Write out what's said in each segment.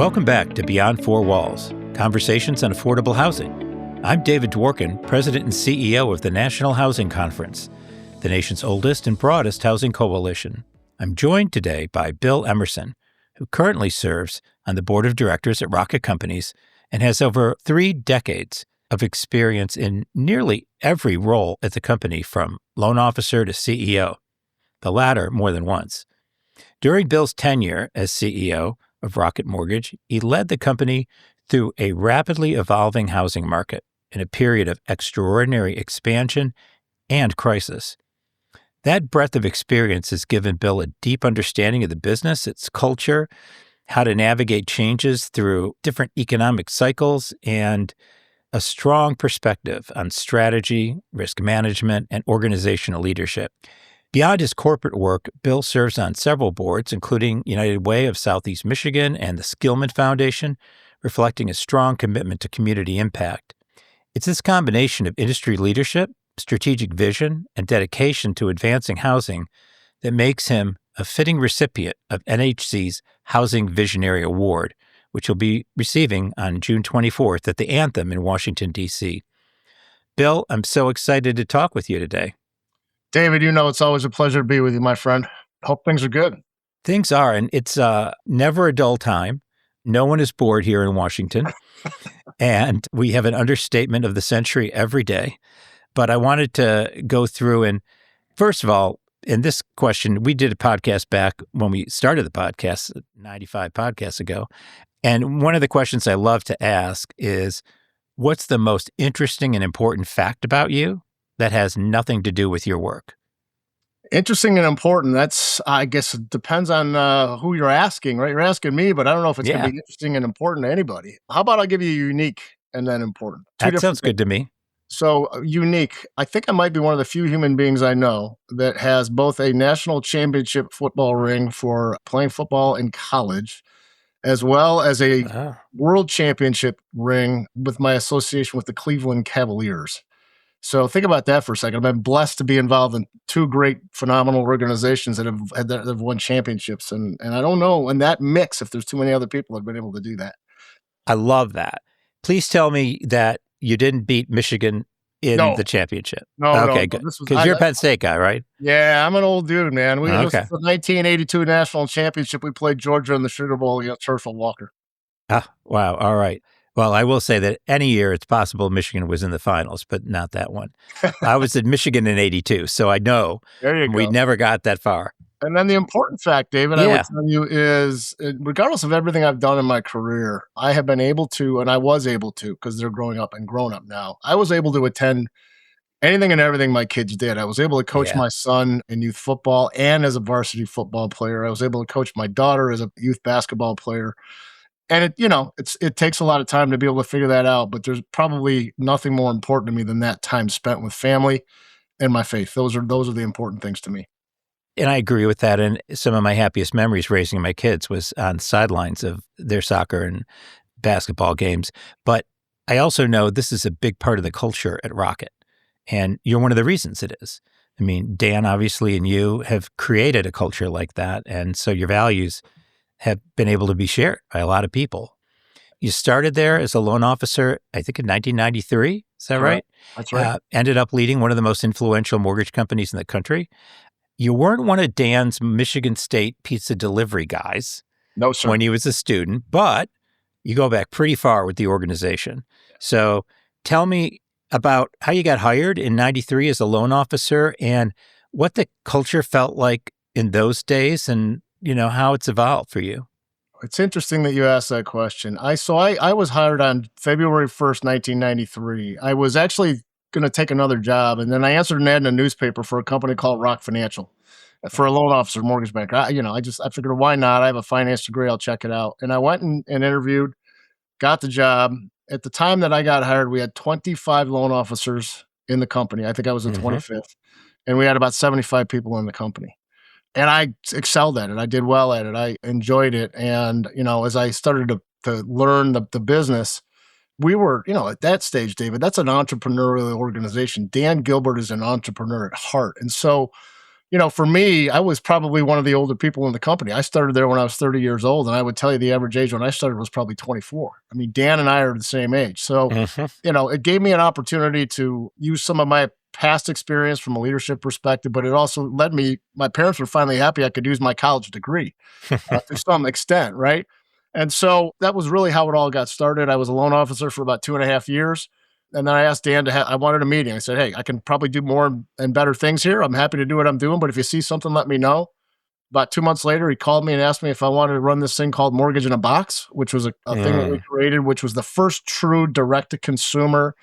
Welcome back to Beyond Four Walls, Conversations on Affordable Housing. I'm David Dworkin, President and CEO of the National Housing Conference, the nation's oldest and broadest housing coalition. I'm joined today by Bill Emerson, who currently serves on the board of directors at Rocket Companies and has over 3 decades of experience in nearly every role at the company, from loan officer to CEO, the latter more than once. During Bill's tenure as CEO of Rocket Mortgage, he led the company through a rapidly evolving housing market in a period of extraordinary expansion and crisis. That breadth of experience has given Bill a deep understanding of the business, its culture, how to navigate changes through different economic cycles, and a strong perspective on strategy, risk management, and organizational leadership. Beyond his corporate work, Bill serves on several boards, including United Way of Southeast Michigan and the Skillman Foundation, reflecting a strong commitment to community impact. It's this combination of industry leadership, strategic vision, and dedication to advancing housing that makes him a fitting recipient of NHC's Housing Visionary Award, which he'll be receiving on June 24th at the Anthem in Washington, D.C. Bill, I'm so excited to talk with you today. David, it's always a pleasure to be with you, my friend. Hope things are good. Things are, and it's never a dull time. No one is bored here in Washington, and we have an understatement of the century every day. But I wanted to go through and, first of all, in this question, we did a podcast back when we started the podcast 95 podcasts ago. And one of the questions I love to ask is, what's the most interesting and important fact about you that has nothing to do with your work? Interesting and important. I guess it depends on who you're asking, right? You're asking me, but I don't know if it's going to be interesting and important to anybody. How about I give you unique and then important? That sounds good to me. So unique. I think I might be one of the few human beings I know that has both a national championship football ring for playing football in college, as well as a world championship ring with my association with the Cleveland Cavaliers. So think about that for a second. I've been blessed to be involved in 2 great, phenomenal organizations that have won championships. And I don't know in that mix if there's too many other people that have been able to do that. I love that. Please tell me that you didn't beat Michigan in the championship. No, good. Because you're a Penn State guy, right? Yeah, I'm an old dude, man. It was the 1982 national championship. We played Georgia in the Sugar Bowl against Herschel Walker. Wow. All right. Well, I will say that any year it's possible Michigan was in the finals, but not that one. I was at Michigan in 82, so I know we never got that far. And then the important fact, David, I would tell you is, regardless of everything I've done in my career, I have been able to, and I was able to, because they're growing up and grown up now, I was able to attend anything and everything my kids did. I was able to coach my son in youth football and as a varsity football player. I was able to coach my daughter as a youth basketball player. And it takes a lot of time to be able to figure that out, but there's probably nothing more important to me than that time spent with family and my faith. Those are the important things to me. And I agree with that. And some of my happiest memories raising my kids was on sidelines of their soccer and basketball games. But I also know this is a big part of the culture at Rocket. And you're one of the reasons it is. I mean, Dan, obviously, and you have created a culture like that. And so your values have been able to be shared by a lot of people. You started there as a loan officer, I think in 1993. Is that right? That's right. Ended up leading one of the most influential mortgage companies in the country. You weren't one of Dan's Michigan State pizza delivery guys. No, sir. When he was a student, but you go back pretty far with the organization. So tell me about how you got hired in 93 as a loan officer and what the culture felt like in those days and how it's evolved for you. It's interesting that you asked that question. I was hired on February 1st, 1993. I was actually going to take another job, and then I answered an ad in a newspaper for a company called Rock Financial for a loan officer, mortgage banker. I figured, why not? I have a finance degree. I'll check it out. And I went and interviewed, got the job. At the time that I got hired, we had 25 loan officers in the company. I think I was the 25th, and we had about 75 people in the company. And I excelled at it. I did well at it. I enjoyed it. And, as I started to learn the business, we were, at that stage, David, that's an entrepreneurial organization. Dan Gilbert is an entrepreneur at heart. And so for me, I was probably one of the older people in the company. I started there when I was 30 years old, and I would tell you the average age when I started was probably 24. I mean, Dan and I are the same age. So, Hmm. it gave me an opportunity to use some of my past experience from a leadership perspective, but it also led me, my parents were finally happy I could use my college degree to some extent, right? And so that was really how it all got started. I was a loan officer for about 2.5 years. And then I asked Dan I wanted a meeting. I said, hey, I can probably do more and better things here. I'm happy to do what I'm doing, but if you see something, let me know. About 2 months later, he called me and asked me if I wanted to run this thing called Mortgage in a Box, which was a thing that we Mm. created, which was the first true direct to consumer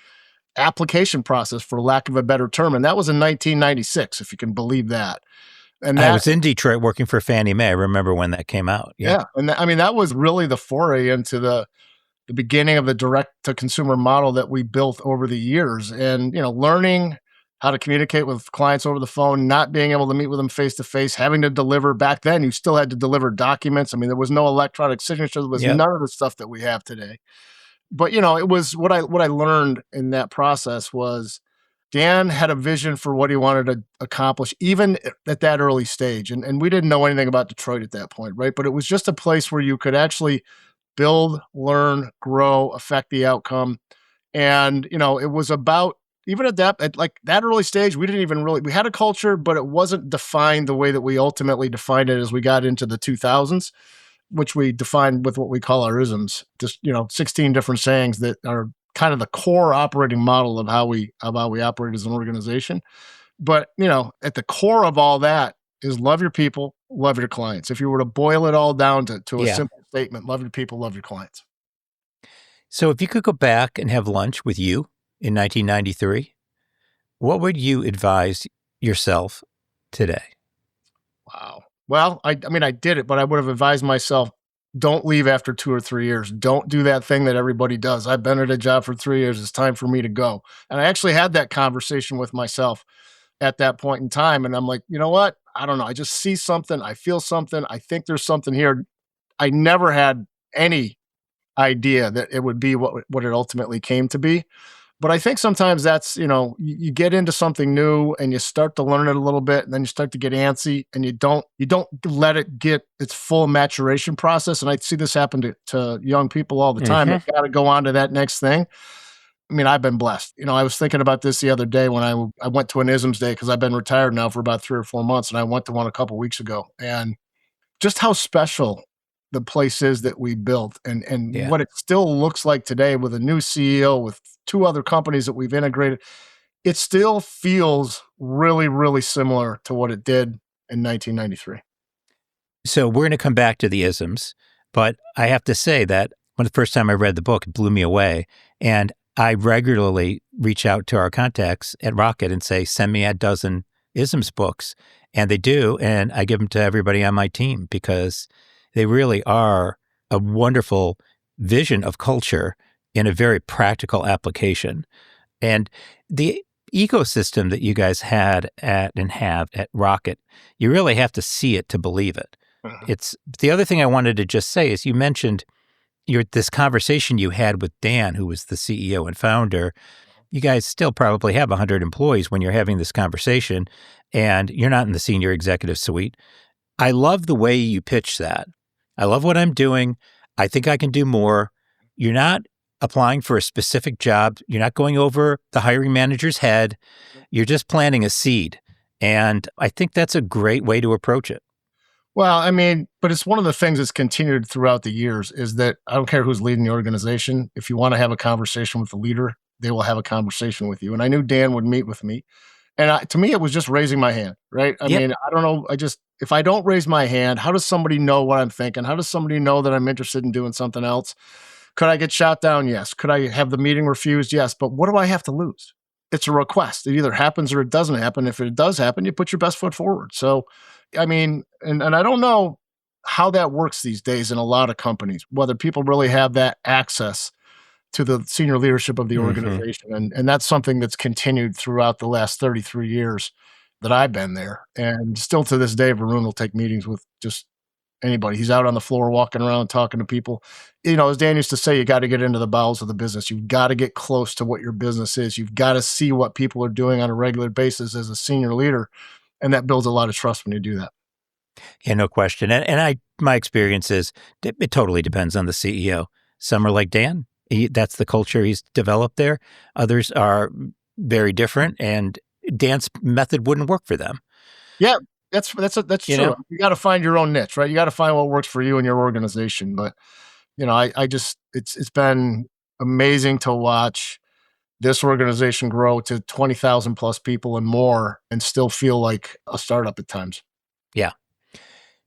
application process, for lack of a better term. And that was in 1996, if you can believe that. And I that, was in Detroit working for Fannie Mae. I remember when that came out. Yeah. yeah. And I mean, that was really the foray into the beginning of the direct to consumer model that we built over the years. And, learning how to communicate with clients over the phone, not being able to meet with them face to face, having to deliver. Back then, you still had to deliver documents. I mean, there was no electronic signature. There was Yep. none of the stuff that we have today. But, it was what I learned in that process was Dan had a vision for what he wanted to accomplish, even at that early stage. And we didn't know anything about Detroit at that point, right? But it was just a place where you could actually build, learn, grow, affect the outcome. And, it was about, even at like that early stage, we didn't even really, we had a culture, but it wasn't defined the way that we ultimately defined it as we got into the 2000s, which we defined with what we call our isms, just, 16 different sayings that are kind of the core operating model of how we operate as an organization. But, at the core of all that is love your people, love your clients. If you were to boil it all down to a Yeah. simple statement, love your people, love your clients. So if you could go back and have lunch with you in 1993, what would you advise yourself today? Wow. Well, I mean, I did it, but I would have advised myself, don't leave after 2 or 3 years. Don't do that thing that everybody does. I've been at a job for 3 years. It's time for me to go. And I actually had that conversation with myself at that point in time. And I'm like, you know what? I don't know. I just see something. I feel something. I think there's something here. I never had any idea that it would be what it ultimately came to be. But I think sometimes that's, you get into something new and you start to learn it a little bit, and then you start to get antsy and you don't let it get its full maturation process. And I see this happen to young people all the time. They Hmm. got to go on to that next thing. I mean, I've been blessed. I was thinking about this the other day when I went to an ISMS day, because I've been retired now for about 3 or 4 months, and I went to one a couple weeks ago. And just how special the place is that we built, and Yeah. what it still looks like today with a new CEO, with two other companies that we've integrated, it still feels really, really similar to what it did in 1993. So we're going to come back to the isms, but I have to say that when the first time I read the book, it blew me away. And I regularly reach out to our contacts at Rocket and say, send me a dozen isms books. And they do. And I give them to everybody on my team because they really are a wonderful vision of culture in a very practical application. And the ecosystem that you guys had at and have at Rocket, you really have to see it to believe it. Mhm. It's the other thing I wanted to just say is you mentioned this conversation you had with Dan, who was the CEO and founder. You guys still probably have 100 employees when you're having this conversation, and you're not in the senior executive suite. I love the way you pitch that. I love what I'm doing. I think I can do more. You're not applying for a specific job. You're not going over the hiring manager's head. You're just planting a seed. And I think that's a great way to approach it. Well, I mean, but it's one of the things that's continued throughout the years is that I don't care who's leading the organization. If you want to have a conversation with the leader, they will have a conversation with you. And I knew Dan would meet with me. And to me, it was just raising my hand, right? I Yep. mean, I don't know. If I don't raise my hand, how does somebody know what I'm thinking? How does somebody know that I'm interested in doing something else? Could I get shot down? Yes. Could I have the meeting refused? Yes. But what do I have to lose? It's a request. It either happens or it doesn't happen. If it does happen, you put your best foot forward. So, I mean, and I don't know how that works these days in a lot of companies, whether people really have that access to the senior leadership of the Hmm. organization. And that's something that's continued throughout the last 33 years that I've been there. And still to this day, Varun will take meetings with just anybody. He's out on the floor walking around talking to people. As Dan used to say, you got to get into the bowels of the business. You've got to get close to what your business is. You've got to see what people are doing on a regular basis as a senior leader. And that builds a lot of trust when you do that. Yeah, no question. And my experience is it totally depends on the CEO. Some are like Dan. That's the culture he's developed there. Others are very different, and Dan's method wouldn't work for them. Yeah, that's You true. know? You got to find your own niche, right? You got to find what works for you and your organization. But I just it's been amazing to watch this organization grow to 20,000 plus people and more, and still feel like a startup at times. Yeah.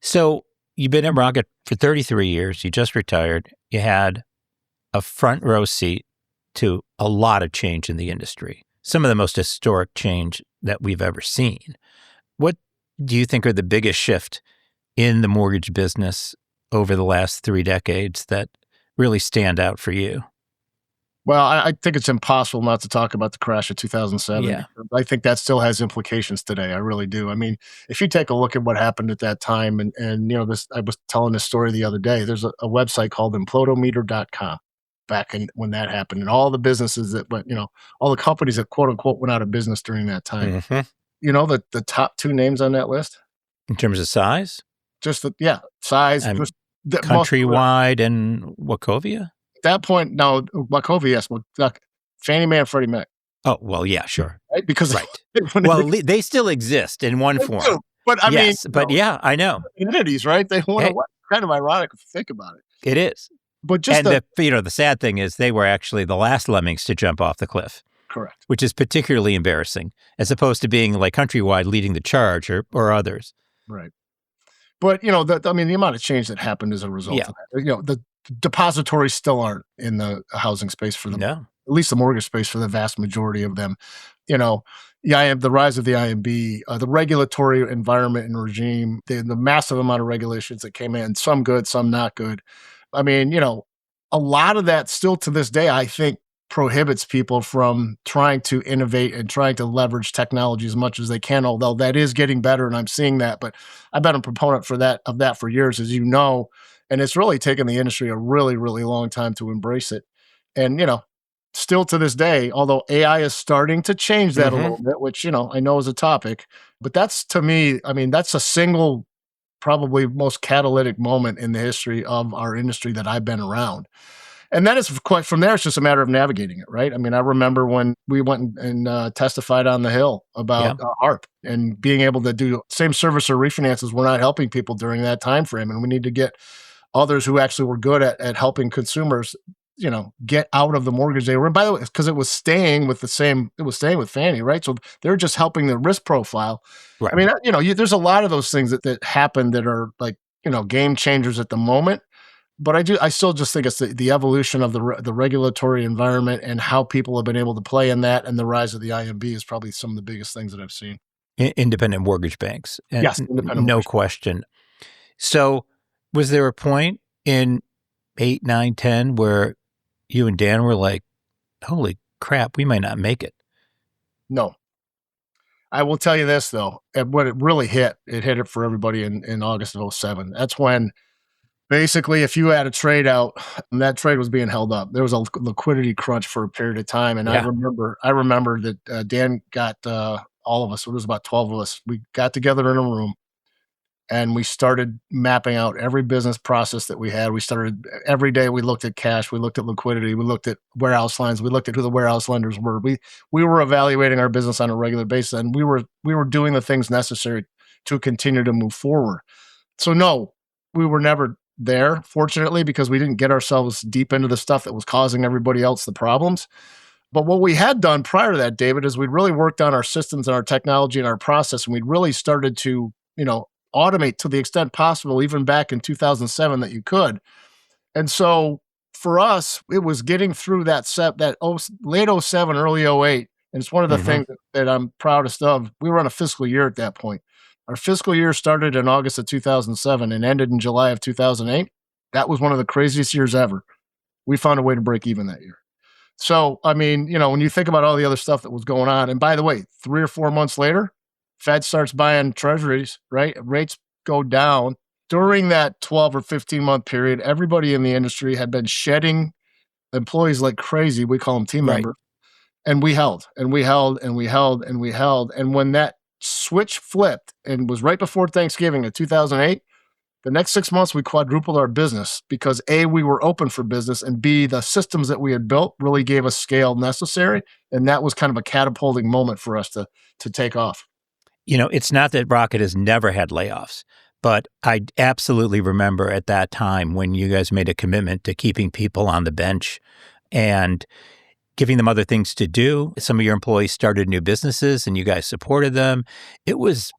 So you've been at Rocket for 33 years. You just retired. You had a front row seat to a lot of change in the industry, some of the most historic change that we've ever seen. What do you think are the biggest shift in the mortgage business over the last 3 decades that really stand out for you? Well, I think it's impossible not to talk about the crash of 2007. Yeah. Because I think that still has implications today. I really do. I mean, if you take a look at what happened at that time, and this, I was telling this story the other day. There's a website called implodometer.com back in when that happened, and all the businesses that went, all the companies that quote unquote went out of business during that time. Mm-hmm. You know the top two names on that list? In terms of size, Just size, I'm just most Countrywide and Wachovia? at that point. No, Wachovia, yes, Fannie Mae and Freddie Mac, Oh, well, yeah, sure. right? Because Right. when Well, they still exist in one they form. do, but I mean, Yes, but yeah, I know. entities, right? They want Hey, to. Kind of ironic if you think about it. it is. But just And the sad thing is they were actually the last lemmings to jump off the cliff, correct, which is particularly embarrassing, as opposed to being like Countrywide leading the charge or others. right? But the amount of change that happened as a result Yeah. of that. The depositories still aren't in the housing space for No. at least the mortgage space for the vast majority of them. The rise of the IMB, the regulatory environment and regime, the massive amount of regulations that came in, some good, some not good. I mean, a lot of that still to this day, I think, prohibits people from trying to innovate and trying to leverage technology as much as they can, although that is getting better and I'm seeing that. But I've been a proponent of that for years, as you know, and it's really taken the industry a really, really long time to embrace it. And, still to this day, although AI is starting to change that a Mm-hmm. little bit, which, I know is a topic, but that's to me, I mean, that's a single, probably most catalytic moment in the history of our industry that I've been around. And then it's quite from there, it's just a matter of navigating it, right? I mean, I remember when we went and testified on the Hill Yeah. about ARP and being able to do same service or refinances. We're not helping people during that time frame, and we need to get others who actually were good at helping consumers, get out of the mortgage they were in. By the way, because it was staying with Fannie, right? So they're just helping the risk profile. Right. I mean, there's a lot of those things that happen that are like, game changers at the moment. But I still just think it's the evolution of the regulatory environment and how people have been able to play in that, and the rise of the IMB is probably some of the biggest things that I've seen. Independent mortgage banks. And Yes, independent no mortgage. question. So was there a point in 8, 9, 10 where you and Dan were like, holy crap, we might not make it? No. I will tell you this, though. When it really hit it for everybody in August of 07. That's when basically if you had a trade out and that trade was being held up, there was a liquidity crunch for a period of time. And Yeah. I remember that Dan got all of us, it was about 12 of us, we got together in a room and we started mapping out every business process that we had. We started every day. We looked at cash. We looked at liquidity. We looked at warehouse lines. We looked at who the warehouse lenders were. We were evaluating our business on a regular basis, and we were doing the things necessary to continue to move forward. So no, we were never there, fortunately, because we didn't get ourselves deep into the stuff that was causing everybody else the problems. But what we had done prior to that, David, is we'd really worked on our systems and our technology and our process, and we'd really started to, automate to the extent possible, even back in 2007 that you could. And so for us, it was getting through late 07, early 08. And it's one of the Mhm. things that I'm proudest of. We were on a fiscal year at that point. Our fiscal year started in August of 2007 and ended in July of 2008. That was one of the craziest years ever. We found a way to break even that year. So, I mean, when you think about all the other stuff that was going on, and by the way, 3 or 4 months later, Fed starts buying treasuries, right? Rates go down. During that 12 or 15-month period, everybody in the industry had been shedding employees like crazy. We call them team Right. members. And we held, and we held, and we held, and we held. And when that switch flipped and was right before Thanksgiving of 2008, the next 6 months we quadrupled our business because A, we were open for business, and B, the systems that we had built really gave us scale necessary. And that was kind of a catapulting moment for us to take off. It's not that Rocket has never had layoffs, but I absolutely remember at that time when you guys made a commitment to keeping people on the bench and giving them other things to do. Some of your employees started new businesses and you guys supported them. It was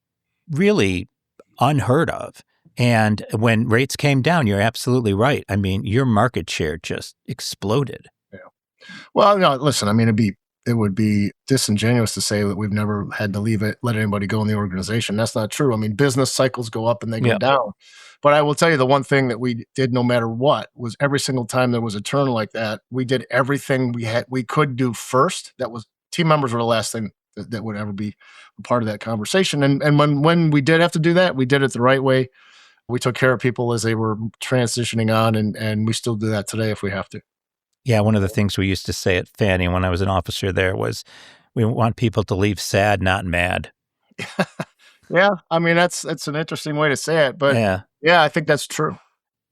really unheard of. And when rates came down, you're absolutely right. I mean, your market share just exploded. Yeah. Well, no, listen, I mean, it would be disingenuous to say that we've never had to let anybody go in the organization. That's not true. I mean, business cycles go up and they go down. But I will tell you the one thing that we did no matter what was every single time there was a turn like that, we did everything we could do first. That was team members were the last thing that would ever be a part of that conversation. And when we did have to do that, we did it the right way. We took care of people as they were transitioning on, and we still do that today if we have to. Yeah, one of the things we used to say at Fannie when I was an officer there was, we want people to leave sad, not mad. Yeah, I mean, that's an interesting way to say it, but yeah, I think that's true.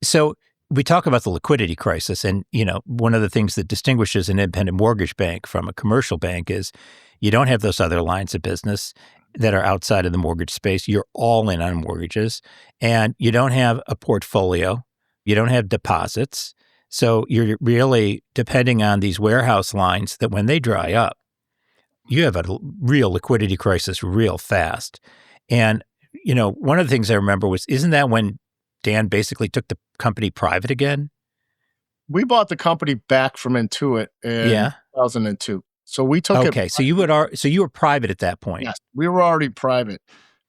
So we talk about the liquidity crisis, and one of the things that distinguishes an independent mortgage bank from a commercial bank is you don't have those other lines of business that are outside of the mortgage space. You're all in on mortgages, and you don't have a portfolio. You don't have deposits. So you're really depending on these warehouse lines that when they dry up, you have a real liquidity crisis real fast. And, one of the things I remember was, isn't that when Dan basically took the company private again? We bought the company back from Intuit in 2002. So we took it. Okay, so you were private at that point. Yes, we were already private.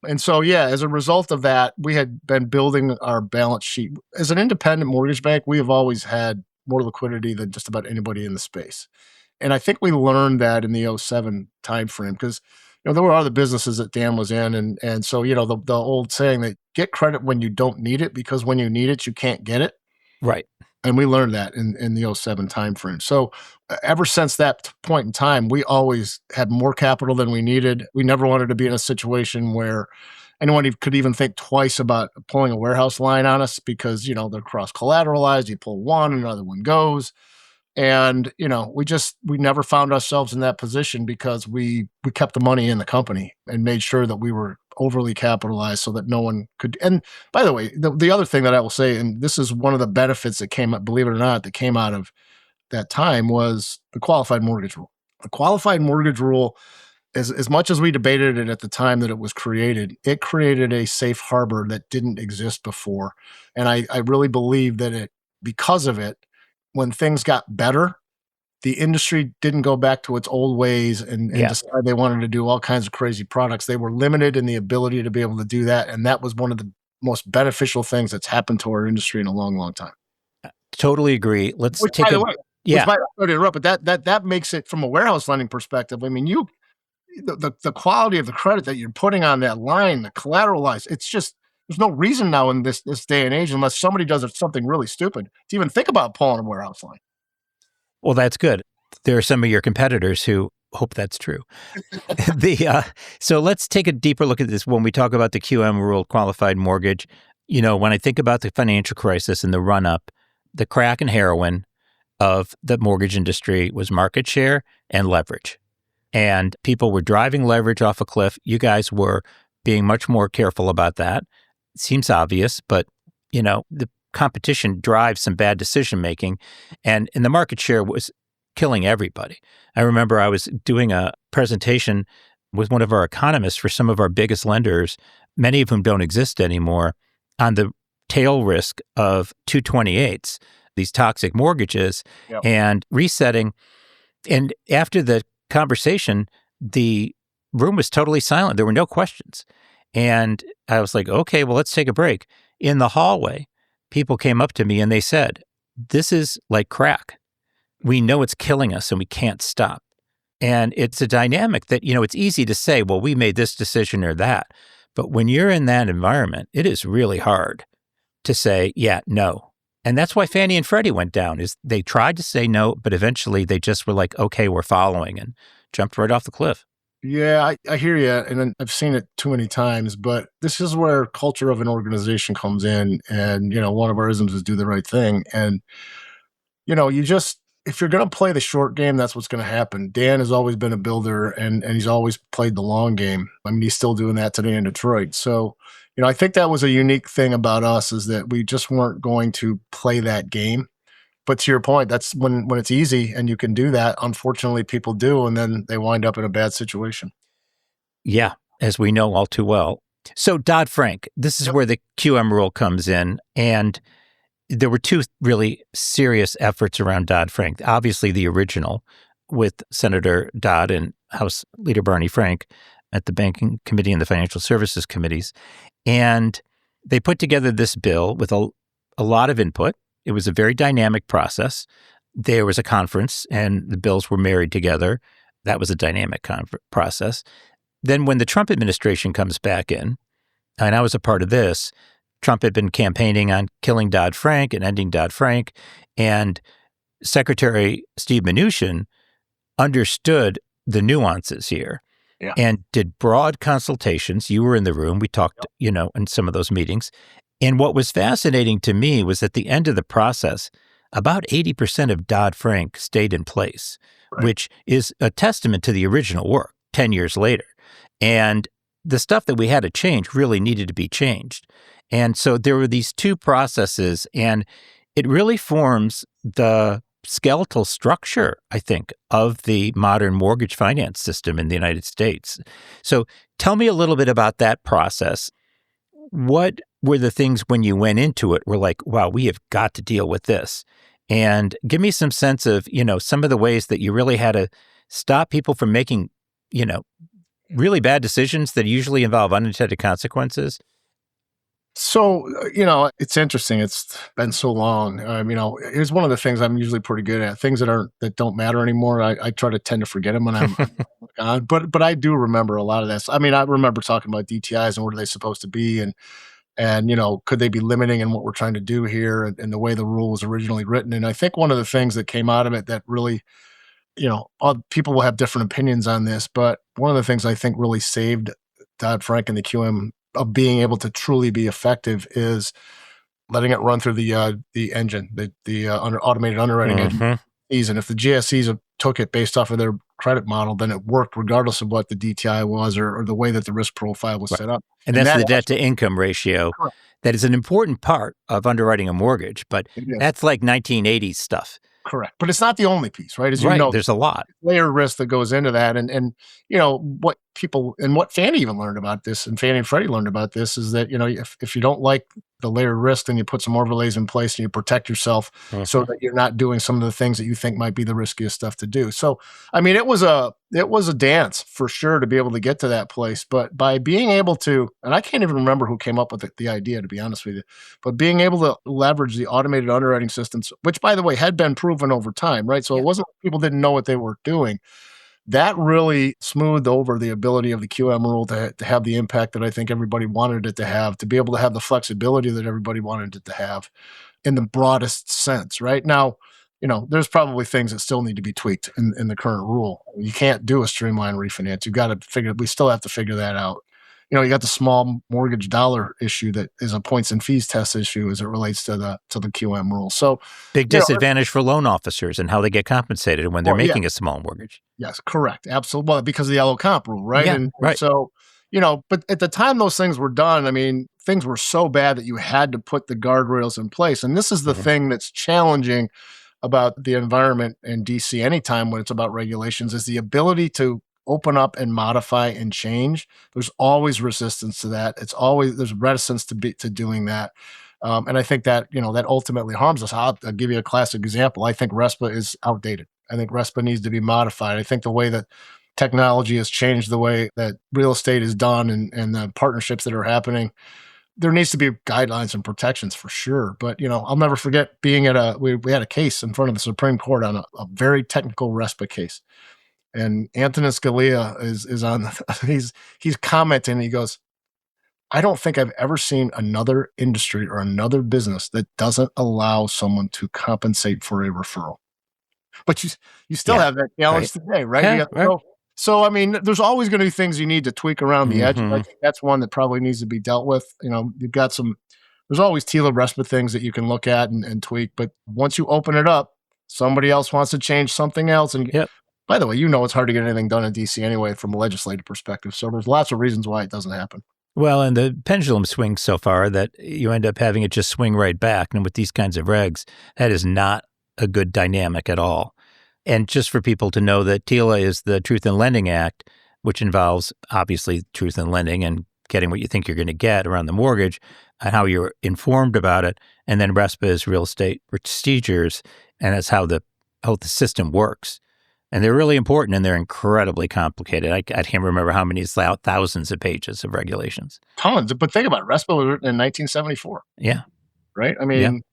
And so, as a result of that, we had been building our balance sheet. As an independent mortgage bank, we have always had more liquidity than just about anybody in the space. And I think we learned that in the 2007 timeframe because, there were other businesses that Dan was in. And so, the old saying that get credit when you don't need it, because when you need it, you can't get it. Right. And we learned that in the 2007 timeframe. So ever since that point in time, we always had more capital than we needed. We never wanted to be in a situation where anyone could even think twice about pulling a warehouse line on us because, they're cross-collateralized. You pull one, another one goes. And, we never found ourselves in that position because we kept the money in the company and made sure that we were overly capitalized so that no one could. And by the way, the other thing that I will say, and this is one of the benefits that came up, believe it or not, that came out of that time was the qualified mortgage rule. The qualified mortgage rule, as much as we debated it at the time that it was created, it created a safe harbor that didn't exist before. And I really believe that because of it, when things got better, the industry didn't go back to its old ways and decide they wanted to do all kinds of crazy products. They were limited in the ability to be able to do that. And that was one of the most beneficial things that's happened to our industry in a long, long time. Totally agree. Let's take by the way, sorry to interrupt, but that makes it, from a warehouse lending perspective, I mean, the quality of the credit that you're putting on that line, the collateralized, it's just, there's no reason now in this day and age, unless somebody does something really stupid, to even think about pulling a warehouse line. Well, that's good. There are some of your competitors who hope that's true. So let's take a deeper look at this when we talk about the QM rule, qualified mortgage. When I think about the financial crisis and the run-up, the crack and heroin of the mortgage industry was market share and leverage. And people were driving leverage off a cliff. You guys were being much more careful about that. It seems obvious, but, the competition drives some bad decision-making, and the market share was killing everybody. I remember I was doing a presentation with one of our economists for some of our biggest lenders, many of whom don't exist anymore, on the tail risk of 228s, these toxic mortgages, and resetting. And after the conversation, the room was totally silent. There were no questions. And I was like, okay, well, let's take a break. In the hallway, people came up to me and they said, this is like crack. We know it's killing us and we can't stop. And it's a dynamic that, it's easy to say, well, we made this decision or that. But when you're in that environment, it is really hard to say, no. And that's why Fannie and Freddie went down, is they tried to say no, but eventually they just were like, okay, we're following, and jumped right off the cliff. Yeah, I hear you, and then I've seen it too many times. But this is where culture of an organization comes in, and one of our isms is do the right thing. And you just if you're going to play the short game, that's what's going to happen. Dan has always been a builder, and he's always played the long game. I mean, he's still doing that today in Detroit. So, I think that was a unique thing about us is that we just weren't going to play that game. But to your point, that's when it's easy and you can do that. Unfortunately, people do, and then they wind up in a bad situation. Yeah, as we know all too well. So Dodd-Frank, this is Yep. where the QM rule comes in. And there were two really serious efforts around Dodd-Frank. Obviously, the original with Senator Dodd and House Leader Barney Frank at the Banking Committee and the Financial Services Committees. And they put together this bill with a lot of input. It was a very dynamic process. There was a conference and the bills were married together. That was a dynamic process. Then when the Trump administration comes back in, and I was a part of this, Trump had been campaigning on killing Dodd-Frank and ending Dodd-Frank, and Secretary Steve Mnuchin understood the nuances here Yeah. and did broad consultations. You were in the room. We talked, in some of those meetings. And what was fascinating to me was at the end of the process, about 80% of Dodd-Frank stayed in place, Right. which is a testament to the original work 10 years later. And the stuff that we had to change really needed to be changed. And so there were these two processes, and it really forms the skeletal structure, I think, of the modern mortgage finance system in the United States. So tell me a little bit about that process. What were the things when you went into it were like, wow, we have got to deal with this? And give me some sense of, some of the ways that you really had to stop people from making, really bad decisions that usually involve unintended consequences. So, it's interesting. It's been so long. It's one of the things I'm usually pretty good at. Things that don't matter anymore. I try to tend to forget them when I'm gone. But I do remember a lot of this. I mean, I remember talking about DTIs and what are they supposed to be, and could they be limiting in what we're trying to do here, and the way the rule was originally written. And I think one of the things that came out of it that really, people will have different opinions on this, but one of the things I think really saved Dodd-Frank and the QM of being able to truly be effective is letting it run through the engine, the automated underwriting engine. And if the GSEs took it based off of their credit model, then it worked regardless of what the DTI was or the way that the risk profile was set up. And that's the debt to income ratio. Correct. That is an important part of underwriting a mortgage, but that's like 1980s stuff. Correct. But it's not the only piece, right? As there's a lot. Layer risk that goes into that. And what people and what Fannie even learned about this, and Fannie and Freddie learned about this, is that, if you don't like the layered risk, then you put some overlays in place and you protect yourself so that you're not doing some of the things that you think might be the riskiest stuff to do. So, I mean, it was a dance for sure to be able to get to that place. But by being able to, and I can't even remember who came up with the idea, to be honest with you, but being able to leverage the automated underwriting systems, which, by the way, had been proven over time, right? So it wasn't like people didn't know what they were doing. That really smoothed over the ability of the QM rule to have the impact that I think everybody wanted it to have, to be able to have the flexibility that everybody wanted it to have in the broadest sense. Right now, there's probably things that still need to be tweaked in the current rule. You can't do a streamlined refinance. We still have to figure that out. You got the small mortgage dollar issue that is a points and fees test issue as it relates to the QM rule. So big disadvantage for loan officers and how they get compensated when they're making a small mortgage. Yes, correct. Absolutely. Well, because of the yellow comp rule, right? Yeah, and right. So, but at the time those things were done, I mean, things were so bad that you had to put the guardrails in place. And this is the thing that's challenging about the environment in DC anytime when it's about regulations is the ability to open up and modify and change. There's always resistance to that. There's reticence to doing that. And I think that, that ultimately harms us. I'll give you a classic example. I think RESPA is outdated. I think RESPA needs to be modified. I think the way that technology has changed the way that real estate is done and the partnerships that are happening, there needs to be guidelines and protections for sure. But, I'll never forget being at we had a case in front of the Supreme Court on a very technical RESPA case. And Antonin Scalia is on, he's commenting, he goes, I don't think I've ever seen another industry or another business that doesn't allow someone to compensate for a referral. But you still have that challenge today, right? Yeah, right. So, I mean, there's always going to be things you need to tweak around the edges. I Mm-hmm. think that's one that probably needs to be dealt with. You've got there's always TILA RESPA things that you can look at and tweak. But once you open it up, somebody else wants to change something else. And Yep. by the way, it's hard to get anything done in DC anyway from a legislative perspective. So there's lots of reasons why it doesn't happen. Well, and the pendulum swings so far that you end up having it just swing right back. And with these kinds of regs, that is not a good dynamic at all. And just for people to know that TILA is the Truth in Lending Act, which involves obviously truth in lending and getting what you think you're going to get around the mortgage and how you're informed about it. And then RESPA is real estate procedures, and that's how the system works. And they're really important, and they're incredibly complicated. I can't remember how many, thousands of pages of regulations. Tons. But think about it. RESPA was written in 1974. Yeah. Right? I mean,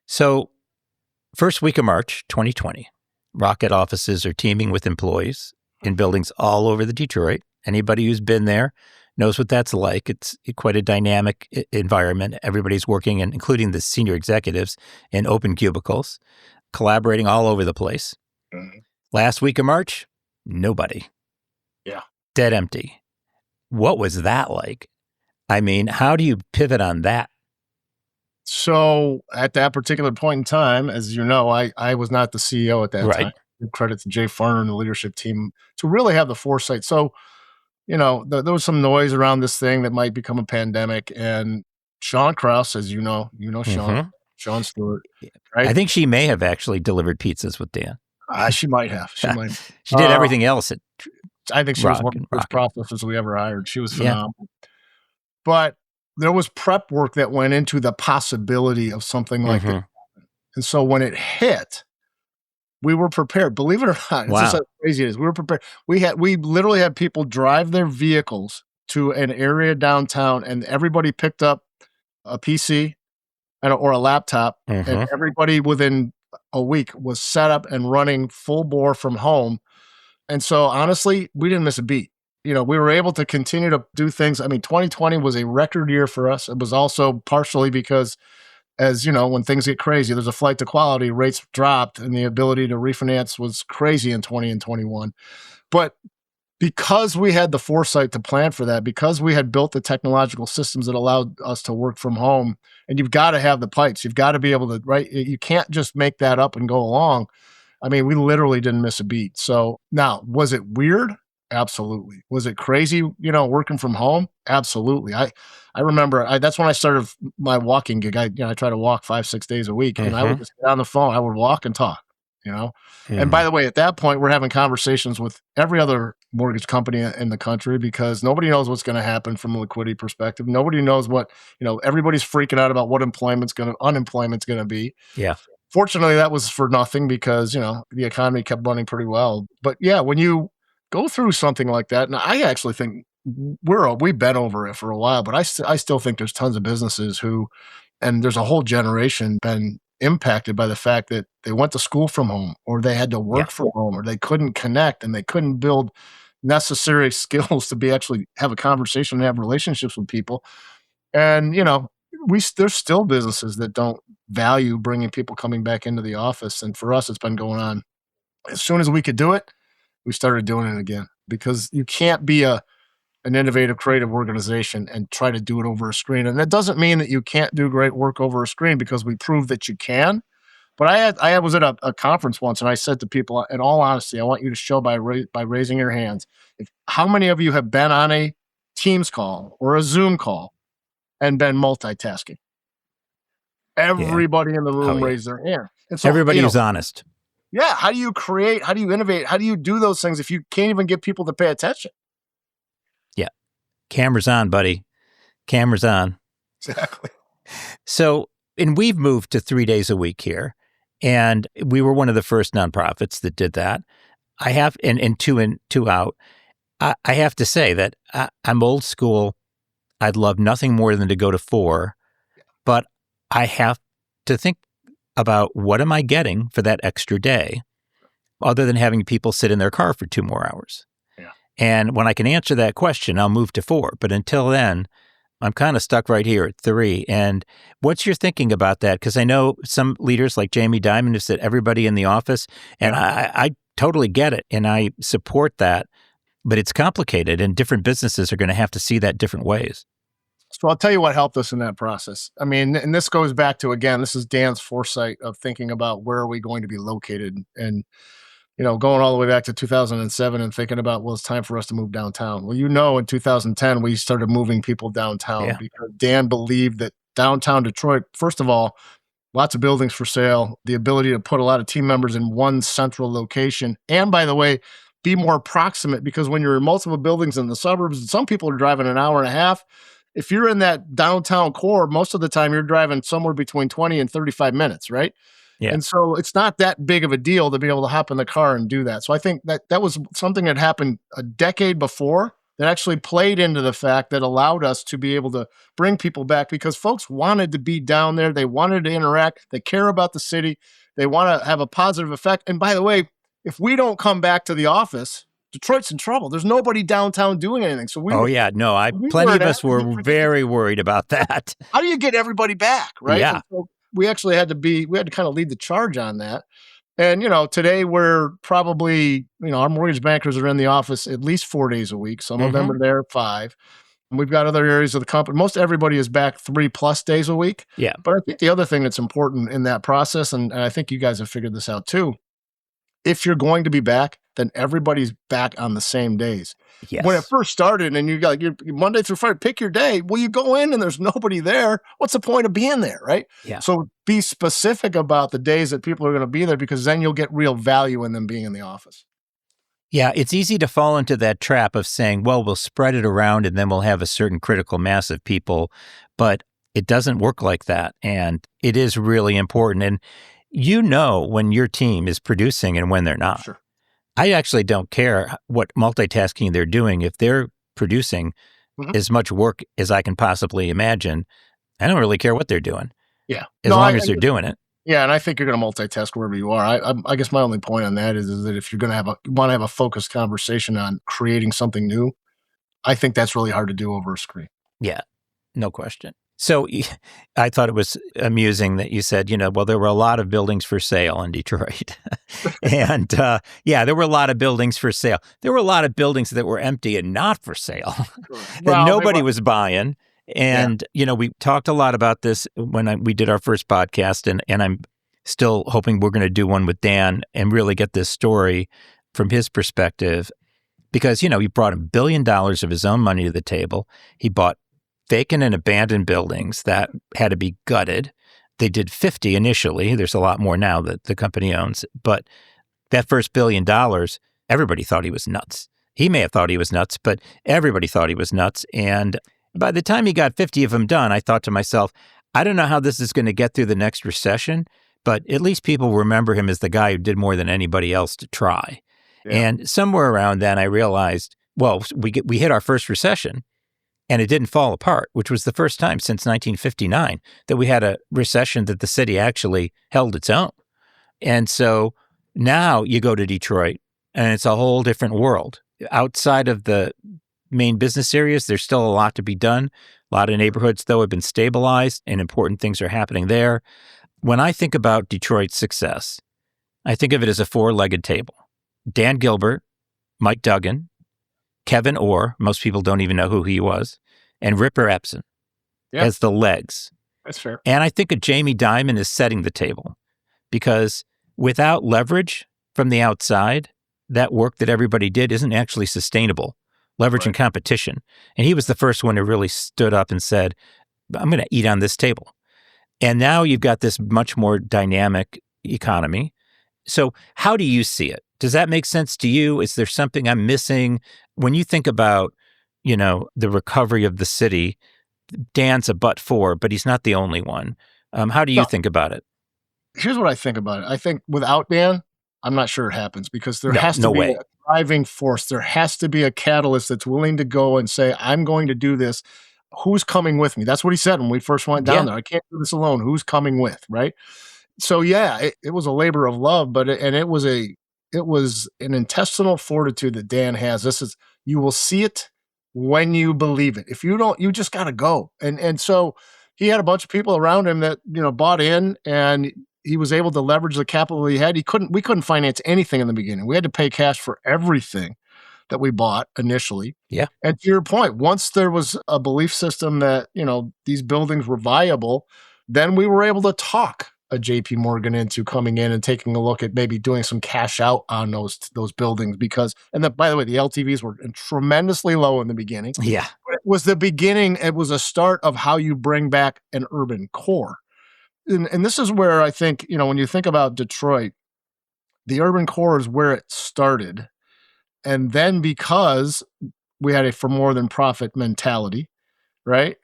So first week of March 2020, Rocket offices are teeming with employees in buildings all over the Detroit. Anybody who's been there knows what that's like. It's quite a dynamic environment. Everybody's working, including the senior executives, in open cubicles, collaborating all over the place. Mhm. Last week of March, nobody. Yeah. Dead empty. What was that like? I mean, how do you pivot on that? So at that particular point in time, as you know, I was not the CEO at that Right. time. Give credit to Jay Farner and the leadership team to really have the foresight. So, there was some noise around this thing that might become a pandemic. And Sean Krause, as you know Sean, Sean Stewart, right? I think she may have actually delivered pizzas with Dan. She might have. She might. She did everything else. I think she was one of the first processors we ever hired. She was phenomenal. But there was prep work that went into the possibility of something like that. And so when it hit, we were prepared. Believe it or not, it's just how crazy it is. We were prepared. We literally had people drive their vehicles to an area downtown, and everybody picked up a PC or a laptop, and everybody within a week was set up and running full bore from home. And so honestly, we didn't miss a beat. We were able to continue to do things. I mean, 2020 was a record year for us. It was also partially because, as you know, when things get crazy, there's a flight to quality, rates dropped, and the ability to refinance was crazy in 20 and 21. But because we had the foresight to plan for that, because we had built the technological systems that allowed us to work from home, and you've got to have the pipes, you've got to be able to, right? You can't just make that up and go along. I mean, we literally didn't miss a beat. So now, was it weird? Absolutely. Was it crazy, working from home? Absolutely. I remember that's when I started my walking gig. I try to walk 5-6 days a week, and I would just get on the phone. I would walk and talk, And by the way, at that point, we're having conversations with every other mortgage company in the country because nobody knows what's going to happen from a liquidity perspective. Nobody knows what, everybody's freaking out about what unemployment's going to be. Yeah. Fortunately, that was for nothing because, the economy kept running pretty well. But yeah, when you go through something like that, and I actually think we've been over it for a while, but I still think there's tons of businesses and there's a whole generation been impacted by the fact that they went to school from home, or they had to work from home, or they couldn't connect and they couldn't build necessary skills to actually have a conversation and have relationships with people. And, there's still businesses that don't value bringing people coming back into the office. And for us, it's been going on. As soon as we could do it, we started doing it again, because you can't be an innovative, creative organization and try to do it over a screen. And that doesn't mean that you can't do great work over a screen, because we proved that you can. But I was at a conference once, and I said to people, in all honesty, I want you to show by raising your hands, how many of you have been on a Teams call or a Zoom call and been multitasking? Everybody in the room raised their hand. And so, everybody is honest. Yeah. How do you create? How do you innovate? How do you do those things if you can't even get people to pay attention? Yeah. Camera's on, buddy. Camera's on. Exactly. So, and we've moved to 3 days a week here, and we were one of the first nonprofits that did that. I have, and two in, two out. I have to say that I'm old school. I'd love nothing more than to go to 4, but I have to think about what am I getting for that extra day, other than having people sit in their car for 2 more hours. Yeah. And when I can answer that question, I'll move to 4. But until then, I'm kind of stuck right here at 3. And what's your thinking about that? Because I know some leaders like Jamie Dimon have said everybody in the office, and I totally get it, and I support that. but it's complicated, and different businesses are going to have to see that different ways. So I'll tell you what helped us in that process. I mean, and this goes back to, again, this is Dan's foresight of thinking about where are we going to be located, and going all the way back to 2007 and thinking about, well, it's time for us to move downtown. Well, in 2010 we started moving people downtown Yeah. because Dan believed that downtown Detroit, first of all, lots of buildings for sale, the ability to put a lot of team members in one central location, and by the way, be more proximate, because when you're in multiple buildings in the suburbs, some people are driving an hour and a half. If you're in that downtown core, most of the time you're driving somewhere between 20 and 35 minutes, right? Yeah. And so it's not that big of a deal to be able to hop in the car and do that. So I think that was something that happened a decade before that actually played into the fact that allowed us to be able to bring people back, because folks wanted to be down there. They wanted to interact. They care about the city. They want to have a positive effect. And by the way, if we don't come back to the office, Detroit's in trouble. There's nobody downtown doing anything. So plenty of us were very worried about that. How do you get everybody back, right? Yeah. And so we actually had to kind of lead the charge on that. And, today we're probably, our mortgage bankers are in the office at least 4 days a week. Some of them are there 5. And we've got other areas of the company. Most everybody is back 3+ days a week. Yeah. But I think the other thing that's important in that process, and I think you guys have figured this out too, if you're going to be back, then everybody's back on the same days. Yes. When it first started and you got your Monday through Friday, pick your day. Well, you go in and there's nobody there. What's the point of being there, right? Yeah. So be specific about the days that people are going to be there, because then you'll get real value in them being in the office. Yeah, it's easy to fall into that trap of saying, well, we'll spread it around and then we'll have a certain critical mass of people. But it doesn't work like that. And it is really important. And when your team is producing and when they're not. Sure. I actually don't care what multitasking they're doing. If they're producing as much work as I can possibly imagine, I don't really care what they're doing. Yeah. As long as they're doing it. Yeah, and I think you're going to multitask wherever you are. I guess my only point on that is that if you're going to want to have a focused conversation on creating something new, I think that's really hard to do over a screen. Yeah, no question. So I thought it was amusing that you said, well, there were a lot of buildings for sale in Detroit. And there were a lot of buildings for sale. There were a lot of buildings that were empty and not for sale that nobody was buying. And, we talked a lot about this when we did our first podcast, and I'm still hoping we're going to do one with Dan and really get this story from his perspective, because, he brought $1 billion of his own money to the table. He bought vacant and abandoned buildings that had to be gutted. They did 50 initially. There's a lot more now that the company owns. But that first $1 billion, everybody thought he was nuts. He may have thought he was nuts, but everybody thought he was nuts. And by the time he got 50 of them done, I thought to myself, I don't know how this is going to get through the next recession, but at least people remember him as the guy who did more than anybody else to try. Yeah. And somewhere around then I realized, well, we hit our first recession. And it didn't fall apart, which was the first time since 1959 that we had a recession that the city actually held its own. And so now you go to Detroit and it's a whole different world. Outside of the main business areas, there's still a lot to be done. A lot of neighborhoods, though, have been stabilized and important things are happening there. When I think about Detroit's success, I think of it as a 4-legged table. Dan Gilbert, Mike Duggan, Kevin Orr, most people don't even know who he was, and Ripper Epson as the legs. That's fair. And I think of Jamie Dimon as setting the table, because without leverage from the outside, that work that everybody did isn't actually sustainable. Leverage and competition. And he was the first one who really stood up and said, I'm going to eat on this table. And now you've got this much more dynamic economy. So how do you see it? Does that make sense to you? Is there something I'm missing? When you think about, the recovery of the city, Dan's a but he's not the only one. How do you think about it? Here's what I think about it. I think without Dan, I'm not sure it happens, because there has to be a driving force. There has to be a catalyst that's willing to go and say, I'm going to do this. Who's coming with me? That's what he said when we first went down there. I can't do this alone. Who's coming with, right? So it was a labor of love, but it was an intestinal fortitude that Dan has. You will see it when you believe it. If you don't, you just got to go. And so he had a bunch of people around him that, bought in, and he was able to leverage the capital he had. We couldn't finance anything in the beginning. We had to pay cash for everything. that we bought initially. Yeah. And to your point, once there was a belief system that, these buildings were viable, then we were able to talk a JP Morgan into coming in and taking a look at maybe doing some cash out on those buildings because, and then, by the way, the LTVs were tremendously low in the beginning. Yeah. But it was the beginning. It was a start of how you bring back an urban core. And this is where I think, when you think about Detroit, the urban core is where it started. And then because we had a for more than profit mentality, right?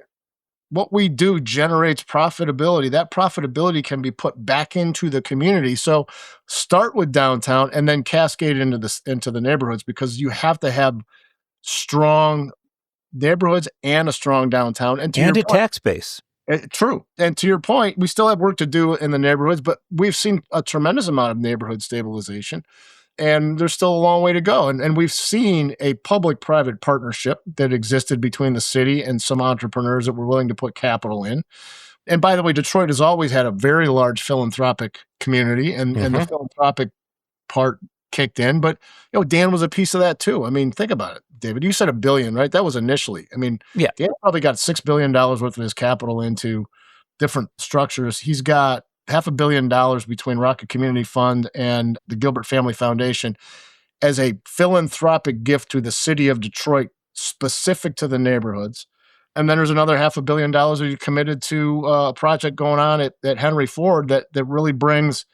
What we do generates profitability. That profitability can be put back into the community. So start with downtown and then cascade into the neighborhoods because you have to have strong neighborhoods and a strong downtown. And to And your a point, tax base. true. And to your point, we still have work to do in the neighborhoods, but we've seen a tremendous amount of neighborhood stabilization. And there's still a long way to go. And we've seen a public-private partnership that existed between the city and some entrepreneurs that were willing to put capital in. And by the way, Detroit has always had a very large philanthropic community, and the philanthropic part kicked in. But Dan was a piece of that too. I mean, think about it, David. You said $1 billion, right? That was initially. I mean, Yeah. Dan probably got $6 billion worth of his capital into different structures. He's got $500 million between Rocket Community Fund and the Gilbert Family Foundation as a philanthropic gift to the city of Detroit, specific to the neighborhoods. And then there's another $500 million that he committed to a project going on at Henry Ford that really brings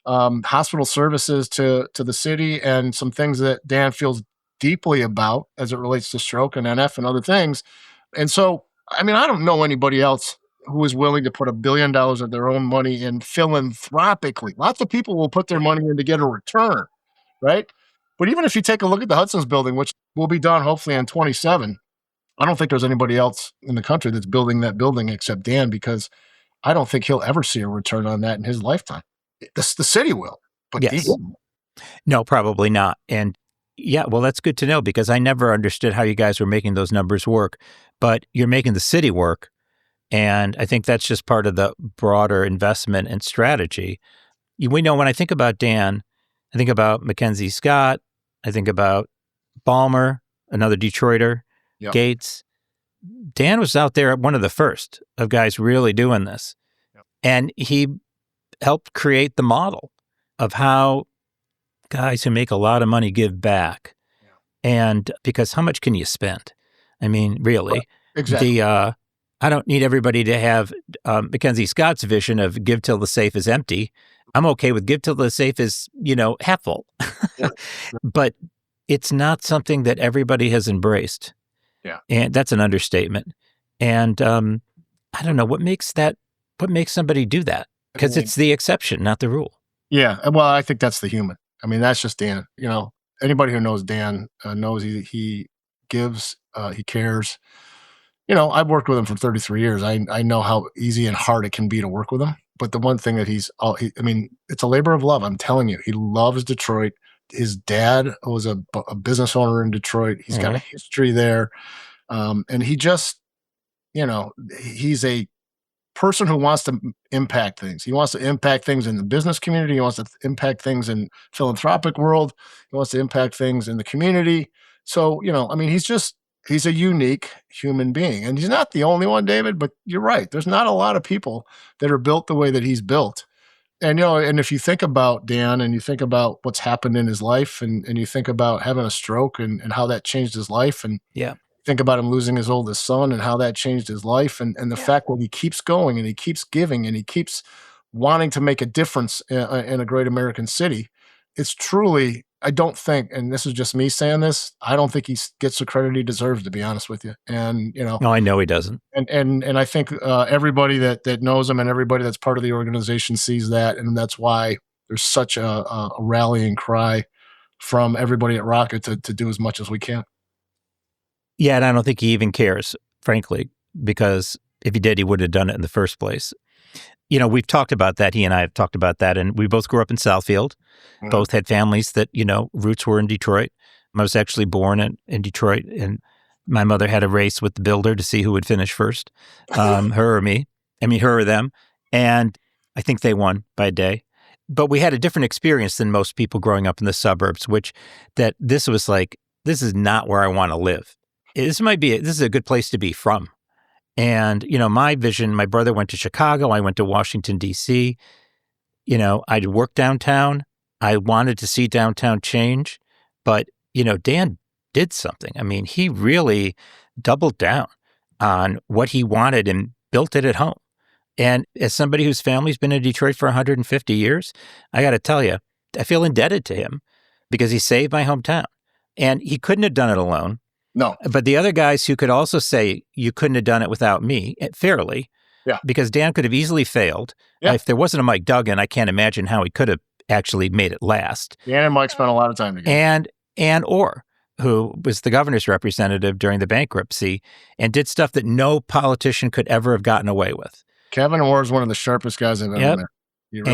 hospital services to the city and some things that Dan feels deeply about as it relates to stroke and NF and other things. And so, I mean, I don't know anybody else who is willing to put $1 billion of their own money in philanthropically. Lots of people will put their money in to get a return, right? But even if you take a look at the Hudson's building, which will be done hopefully in 27, I don't think there's anybody else in the country that's building that building except Dan, because I don't think he'll ever see a return on that in his lifetime. The city will, but Yes. Dan won't. No, probably not. And yeah, well, that's good to know because I never understood how you guys were making those numbers work, but you're making the city work. And I think that's just part of the broader investment and strategy. We know when I think about Dan, I think about Mackenzie Scott, I think about Ballmer, another Detroiter, Yep. Gates. Dan was out there, one of the first of guys really doing this. Yep. And he helped create the model of how guys who make a lot of money give back. Yeah. And because how much can you spend? I mean, really, Exactly. I don't need everybody to have Mackenzie Scott's vision of give till the safe is empty. I'm okay with give till the safe is, half full. Yeah. But it's not something that everybody has embraced. Yeah. And that's an understatement. And I don't know, what makes somebody do that? Because it's the exception, not the rule. Yeah. Well, I think that's the human. I mean, that's just Dan. Anybody who knows Dan knows he gives, he cares. I've worked with him for 33 years. I know how easy and hard it can be to work with him. But the one thing that it's a labor of love. I'm telling you, he loves Detroit. His dad was a business owner in Detroit. He's got a history there. And he just, he's a person who wants to impact things. He wants to impact things in the business community. He wants to impact things in philanthropic world. He wants to impact things in the community. So, he's a unique human being. And he's not the only one, David, but you're right. There's not a lot of people that are built the way that he's built. And, and if you think about Dan and you think about what's happened in his life and you think about having a stroke and how that changed his life and think about him losing his oldest son and how that changed his life and the fact that he keeps going and he keeps giving and he keeps wanting to make a difference in a great American city. It's truly, I don't think, and this is just me saying this, I don't think he gets the credit he deserves, to be honest with you. And, No, I know he doesn't. And I think everybody that knows him and everybody that's part of the organization sees that. And that's why there's such a rallying cry from everybody at Rocket to do as much as we can. Yeah, and I don't think he even cares, frankly, because if he did, he would have done it in the first place. We've talked about that. He and I have talked about that. And we both grew up in Southfield. Mm-hmm. Both had families that, roots were in Detroit. I was actually born in Detroit. And my mother had a race with the builder to see who would finish first, her or me. I mean, her or them. And I think they won by a day. But we had a different experience than most people growing up in the suburbs, this this is not where I want to live. This is a good place to be from. And, my vision, my brother went to Chicago. I went to Washington, D.C. I'd work downtown. I wanted to see downtown change. But, Dan did something. I mean, he really doubled down on what he wanted and built it at home. And as somebody whose family's been in Detroit for 150 years, I got to tell you, I feel indebted to him because he saved my hometown. And he couldn't have done it alone. No. But the other guys who could also say, you couldn't have done it without me, fairly, because Dan could have easily failed. Yeah. If there wasn't a Mike Duggan, I can't imagine how he could have actually made it last. Dan and Mike spent a lot of time together. And Orr, who was the governor's representative during the bankruptcy and did stuff that no politician could ever have gotten away with. Kevin Orr is one of the sharpest guys I've ever met. Really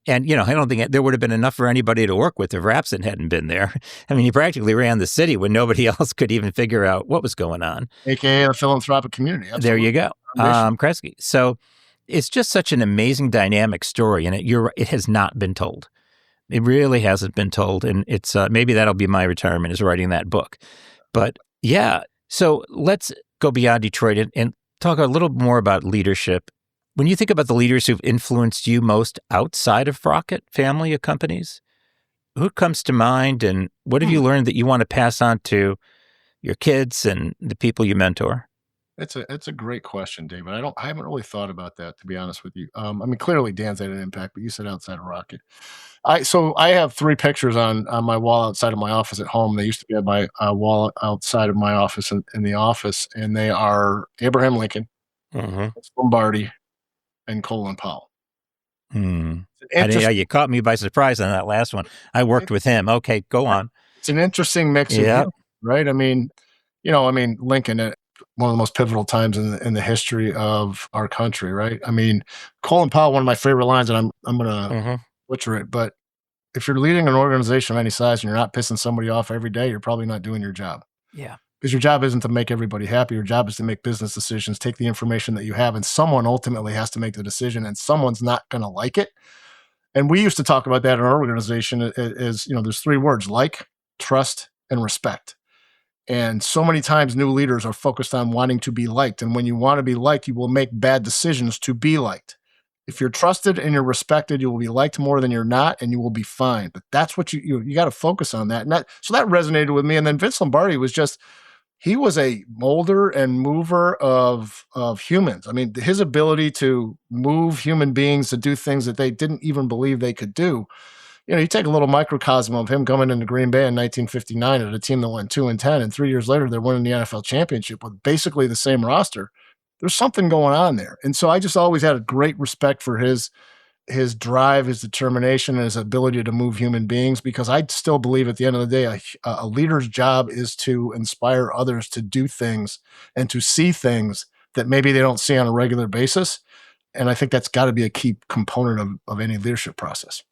I don't think there would have been enough for anybody to work with if Rapson hadn't been there. I mean, he practically ran the city when nobody else could even figure out what was going on. AKA a philanthropic community. Absolutely. There you go. Kresge. So it's just such an amazing dynamic story, and it has not been told. It really hasn't been told, and it's maybe that'll be my retirement, is writing that book. But yeah, so let's go beyond Detroit and talk a little more about leadership. When you think about the leaders who've influenced you most outside of Rocket family of companies, who comes to mind, and what have you learned that you want to pass on to your kids and the people you mentor? It's a great question, David. I haven't really thought about that, to be honest with you. Clearly Dan's had an impact, but you said outside of Rocket. I have 3 pictures on my wall outside of my office at home. They used to be on my wall outside of my office in the office, and they are Abraham Lincoln, Lombardi, and Colin Powell. You caught me by surprise on that last one. I worked with him. Okay, go on. It's an interesting mix of views, right? Lincoln at one of the most pivotal times in the history of our country, right? Colin Powell, one of my favorite lines, and I'm going to butcher it, but if you're leading an organization of any size and you're not pissing somebody off every day, you're probably not doing your job. Yeah. Because your job isn't to make everybody happy. Your job is to make business decisions, take the information that you have, and someone ultimately has to make the decision, and someone's not going to like it. And we used to talk about that in our organization as, there's 3 words: like, trust, and respect. And so many times new leaders are focused on wanting to be liked. And when you want to be liked, you will make bad decisions to be liked. If you're trusted and you're respected, you will be liked more than you're not, and you will be fine. But that's what you got to focus on that. And so that resonated with me. And then Vince Lombardi he was a molder and mover of humans. His ability to move human beings to do things that they didn't even believe they could do. You take a little microcosm of him coming into Green Bay in 1959 at a team that went 2-10, and 3 years later they're winning the NFL championship with basically the same roster. There's something going on there. And so I just always had a great respect for his drive, his determination, and his ability to move human beings, because I still believe at the end of the day, a leader's job is to inspire others to do things and to see things that maybe they don't see on a regular basis. And I think that's got to be a key component of any leadership process.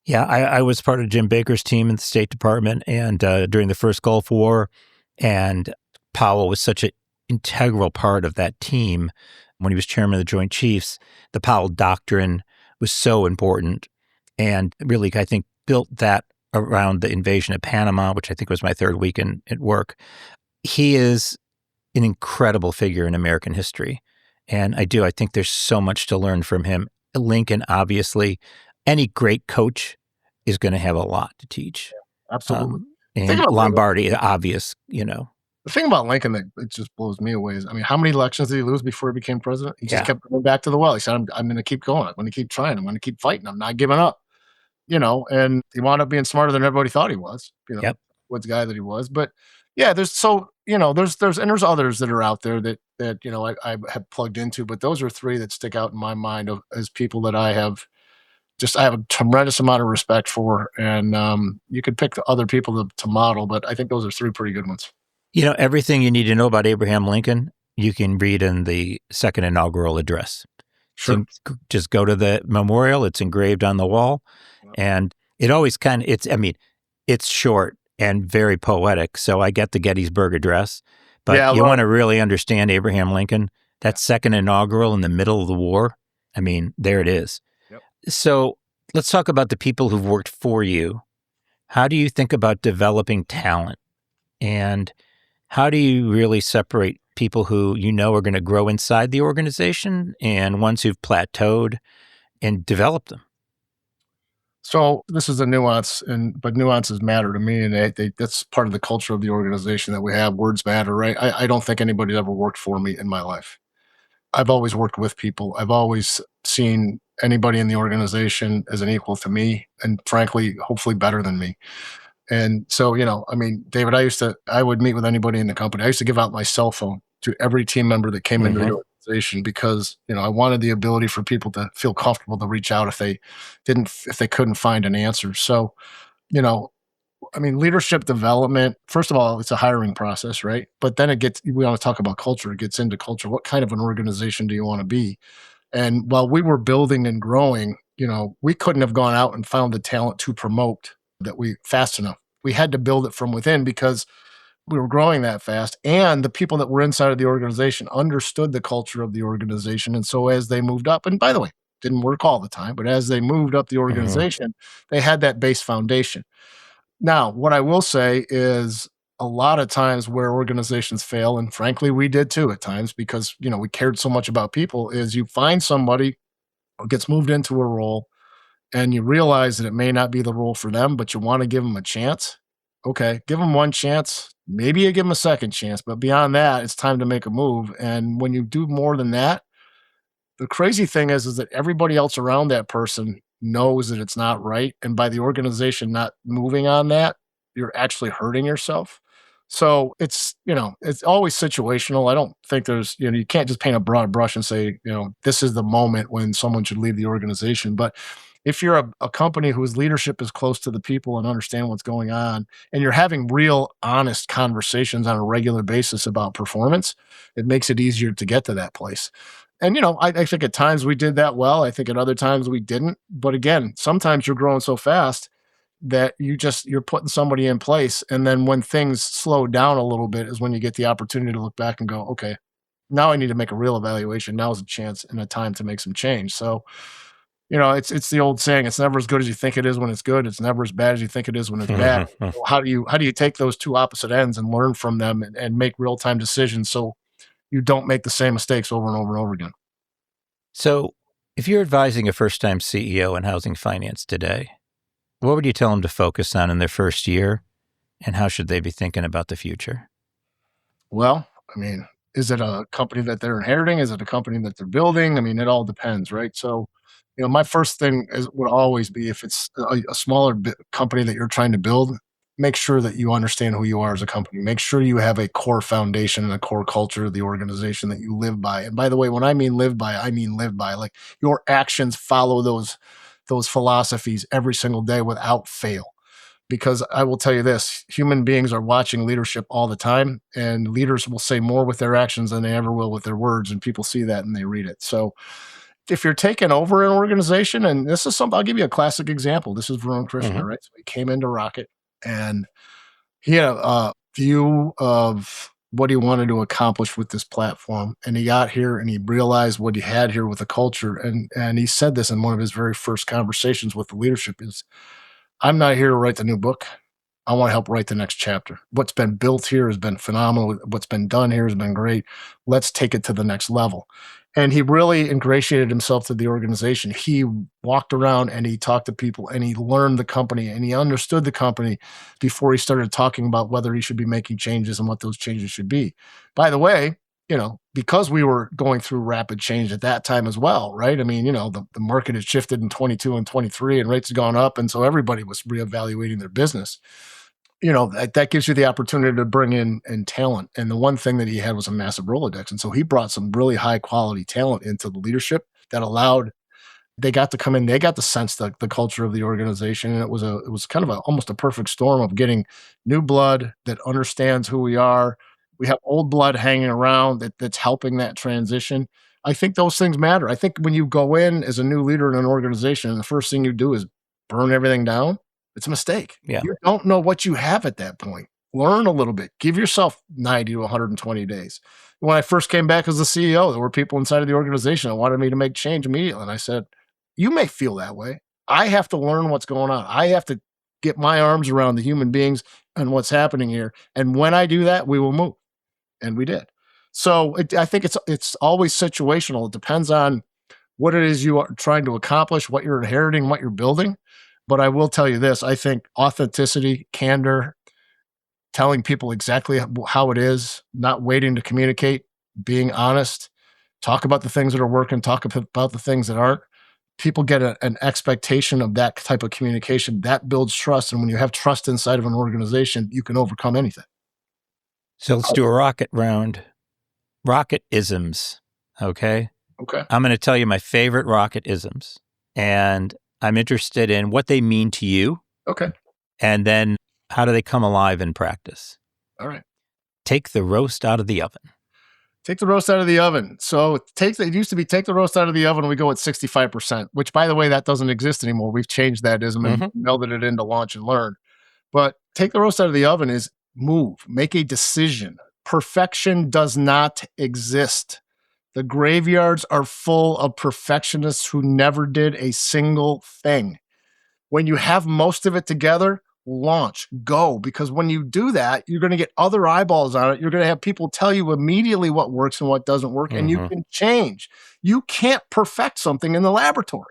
Yeah, I was part of Jim Baker's team in the State Department and during the first Gulf War, and Powell was such an integral part of that team. When he was chairman of the Joint Chiefs, the Powell Doctrine was so important, and really, I think, built that around the invasion of Panama, which I think was my 3rd week at work. He is an incredible figure in American history, and I think there's so much to learn from him. Lincoln, obviously, any great coach is going to have a lot to teach. Yeah, absolutely. And Lombardi, obvious, The thing about Lincoln that it just blows me away is, how many elections did he lose before he became president? He just kept going back to the well. He said, I'm going to keep going. I'm going to keep trying. I'm going to keep fighting. I'm not giving up. And he wound up being smarter than everybody thought he was, what the guy that he was. But yeah, there's others that are out there that I have plugged into, but those are 3 that stick out in my mind as people that I have a tremendous amount of respect for. And you could pick the other people to model, but I think those are 3 pretty good ones. Everything you need to know about Abraham Lincoln, you can read in the 2nd inaugural address. Sure. So just go to the memorial. It's engraved on the wall. And it always it's short and very poetic. So I get the Gettysburg Address. But you want to really understand Abraham Lincoln, that 2nd inaugural in the middle of the war, there it is. Yep. So let's talk about the people who've worked for you. how do you think about developing talent? And how do you really separate people who you know are going to grow inside the organization and ones who've plateaued and develop them? So this is a nuance, but nuances matter to me, and that's part of the culture of the organization that we have. Words matter, right? I don't think anybody's ever worked for me in my life. I've always worked with people. I've always seen anybody in the organization as an equal to me, and frankly, hopefully better than me. And so, I mean, David, I would meet with anybody in the company. I used to give out my cell phone to every team member that came into the organization because, I wanted the ability for people to feel comfortable to reach out if they couldn't find an answer. So, you know, I mean, leadership development, first of all, it's a hiring process, right? But then we want to talk about culture. It gets into culture. What kind of an organization do you want to be? And while we were building and growing, we couldn't have gone out and found the talent to promote that we fast enough. We had to build it from within because we were growing that fast. And the people that were inside of the organization understood the culture of the organization. And so as they moved up, and by the way, didn't work all the time, but as they moved up the organization, they had that base foundation. Now, what I will say is a lot of times where organizations fail, and frankly, we did too at times because, we cared so much about people, is you find somebody who gets moved into a role and you realize that it may not be the role for them, but you want to give them a chance. Okay, give them one chance. Maybe you give them a second chance, but beyond that, it's time to make a move. And when you do more than that, the crazy thing is that everybody else around that person knows that it's not right. And by the organization not moving on that, you're actually hurting yourself. So it's always situational. I don't think you can't just paint a broad brush and say, this is the moment when someone should leave the organization. But if you're a company whose leadership is close to the people and understand what's going on, and you're having real, honest conversations on a regular basis about performance, it makes it easier to get to that place. And I think at times we did that well. I think at other times we didn't. But again, sometimes you're growing so fast that you're putting somebody in place, and then when things slow down a little bit is when you get the opportunity to look back and go, okay, now I need to make a real evaluation. Now is a chance and a time to make some change. So it's the old saying, it's never as good as you think it is when it's good. It's never as bad as you think it is when it's bad. So how do you take those two opposite ends and learn from them and make real time decisions so you don't make the same mistakes over and over and over again? So if you're advising a first-time CEO in housing finance today, what would you tell them to focus on in their first year, and how should they be thinking about the future? Well, I mean, is it a company that they're inheriting? Is it a company that they're building? I mean, it all depends, right? So, my first thing would always be, if it's a smaller company that you're trying to build, make sure that you understand who you are as a company. Make sure you have a core foundation and a core culture of the organization that you live by. And by the way, when I mean live by, I mean live by. Like, your actions follow those philosophies every single day without fail. Because I will tell you this, human beings are watching leadership all the time, and leaders will say more with their actions than they ever will with their words, and people see that and they read it. So if you're taking over an organization, and this is something, I'll give you a classic example. This is Varun Krishna, right? So he came into Rocket and he had a view of what he wanted to accomplish with this platform. And he got here and he realized what he had here with the culture. And he said this in one of his very first conversations with the leadership is, I'm not here to write the new book. I want to help write the next chapter. What's been built here has been phenomenal. What's been done here has been great. Let's take it to the next level. And he really ingratiated himself to the organization. He walked around and he talked to people and he learned the company and he understood the company before he started talking about whether he should be making changes and what those changes should be. By the way, because we were going through rapid change at that time as well, right? I mean, the market had shifted in 22 and 23 and rates had gone up. And so everybody was reevaluating their business. That gives you the opportunity to bring in talent. And the one thing that he had was a massive Rolodex. And so he brought some really high quality talent into the leadership that allowed, they got to come in, they got to sense the culture of the organization. And it was kind of almost a perfect storm of getting new blood that understands who we are. We have old blood hanging around that's helping that transition. I think those things matter. I think when you go in as a new leader in an organization and the first thing you do is burn everything down, it's a mistake. Yeah. You don't know what you have at that point. Learn a little bit. Give yourself 90 to 120 days. When I first came back as the CEO, there were people inside of the organization that wanted me to make change immediately. And I said, you may feel that way. I have to learn what's going on. I have to get my arms around the human beings and what's happening here. And when I do that, we will move. And we did. So I think it's always situational. It depends on what it is you are trying to accomplish, what you're inheriting, what you're building. But I will tell you this, I think authenticity, candor, telling people exactly how it is, not waiting to communicate, being honest, talk about the things that are working, talk about the things that aren't. People get an expectation of that type of communication. That builds trust. And when you have trust inside of an organization, you can overcome anything. So let's do a rocket round. Rocket isms, okay? Okay. I'm going to tell you my favorite rocket isms, and I'm interested in what they mean to you. Okay. And then how do they come alive in practice? All right. Take the roast out of the oven. Take the roast out of the oven. So it used to be take the roast out of the oven, we go at 65%, which, by the way, that doesn't exist anymore. We've changed that ism and melded it into launch and learn. But take the roast out of the oven is move, make a decision. Perfection does not exist. The graveyards are full of perfectionists who never did a single thing. When you have most of it together, launch, go. Because when you do that, you're going to get other eyeballs on it. You're going to have people tell you immediately what works and what doesn't work, and you can change. You can't perfect something in the laboratory.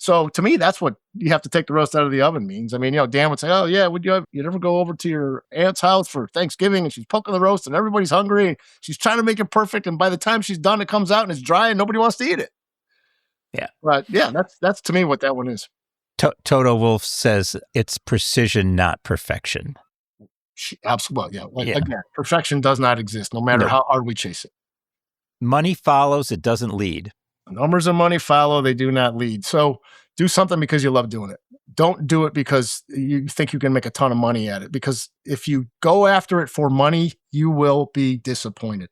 So to me, that's what you have to take the roast out of the oven means. I mean, Dan would say, oh yeah, you'd ever go over to your aunt's house for Thanksgiving and she's poking the roast and everybody's hungry and she's trying to make it perfect. And by the time she's done, it comes out and it's dry and nobody wants to eat it. Yeah. But yeah, that's to me what that one is. Toto Wolff says it's precision, not perfection. Absolutely. Yeah. Again, perfection does not exist, no matter how hard we chase it. Money follows, it doesn't lead. Numbers of money follow, they do not lead. So do something because you love doing it. Don't do it because you think you can make a ton of money at it. Because if you go after it for money, you will be disappointed.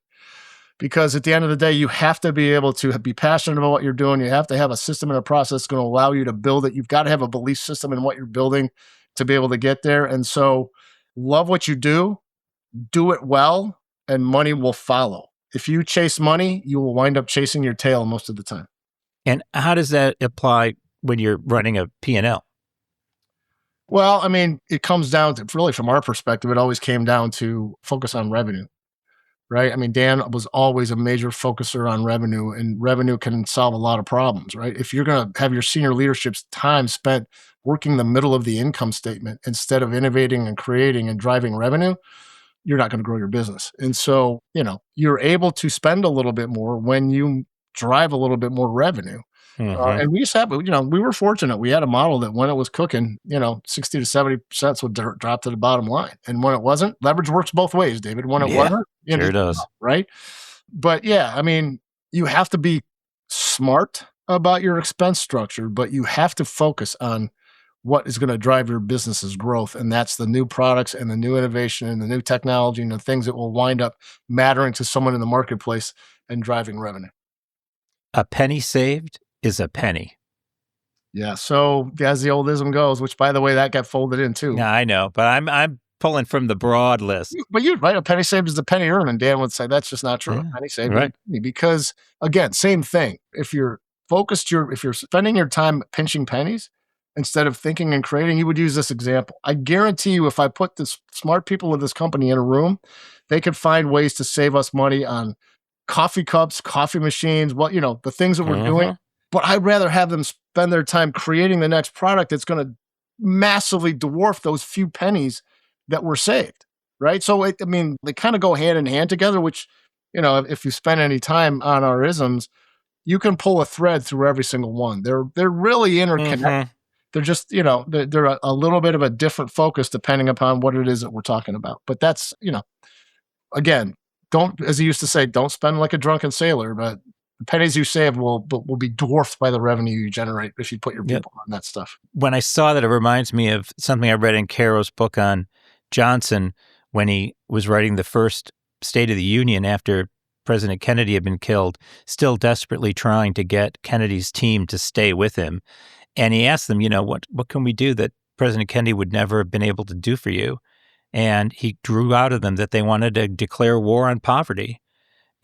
Because at the end of the day, you have to be able to be passionate about what you're doing. You have to have a system and a process that's going to allow you to build it. You've got to have a belief system in what you're building to be able to get there. And so love what you do it well, and money will follow. If you chase money, you will wind up chasing your tail most of the time. And how does that apply when you're running a P&L? Well, I mean, it comes down to, really from our perspective, it always came down to focus on revenue, right? I mean, Dan was always a major focuser on revenue, and revenue can solve a lot of problems, right? If you're going to have your senior leadership's time spent working the middle of the income statement instead of innovating and creating and driving revenue, you're not going to grow your business. And so, you're able to spend a little bit more when you drive a little bit more revenue. And we just have, we were fortunate. We had a model that when it was cooking, 60 to 70% would drop to the bottom line. And when it wasn't, leverage works both ways, David. When it wasn't, sure does. Right. But yeah, I mean, you have to be smart about your expense structure, but you have to focus on what is going to drive your business's growth. And that's the new products and the new innovation and the new technology and the things that will wind up mattering to someone in the marketplace and driving revenue. A penny saved is a penny. Yeah. So as the old ism goes, which by the way, that got folded in too. Yeah, I know, but I'm pulling from the broad list. But you're right. A penny saved is a penny earned. And Dan would say, that's just not true. Yeah, a penny saved right. is a penny. Because again, same thing. If you're focused, if you're spending your time pinching pennies, instead of thinking and creating, you would use this example. I guarantee you, if I put the smart people of this company in a room, they could find ways to save us money on coffee cups, coffee machines, the things that we're doing. But I'd rather have them spend their time creating the next product that's going to massively dwarf those few pennies that were saved, right? So, they kind of go hand in hand together, which, if you spend any time on our isms, you can pull a thread through every single one. They're really interconnected. They're just, they're a little bit of a different focus depending upon what it is that we're talking about. But that's, again, don't, as he used to say, don't spend like a drunken sailor, but the pennies you save will be dwarfed by the revenue you generate if you put your people on that stuff. When I saw that, it reminds me of something I read in Caro's book on Johnson when he was writing the first State of the Union after President Kennedy had been killed, still desperately trying to get Kennedy's team to stay with him. And he asked them, what can we do that President Kennedy would never have been able to do for you? And he drew out of them that they wanted to declare war on poverty.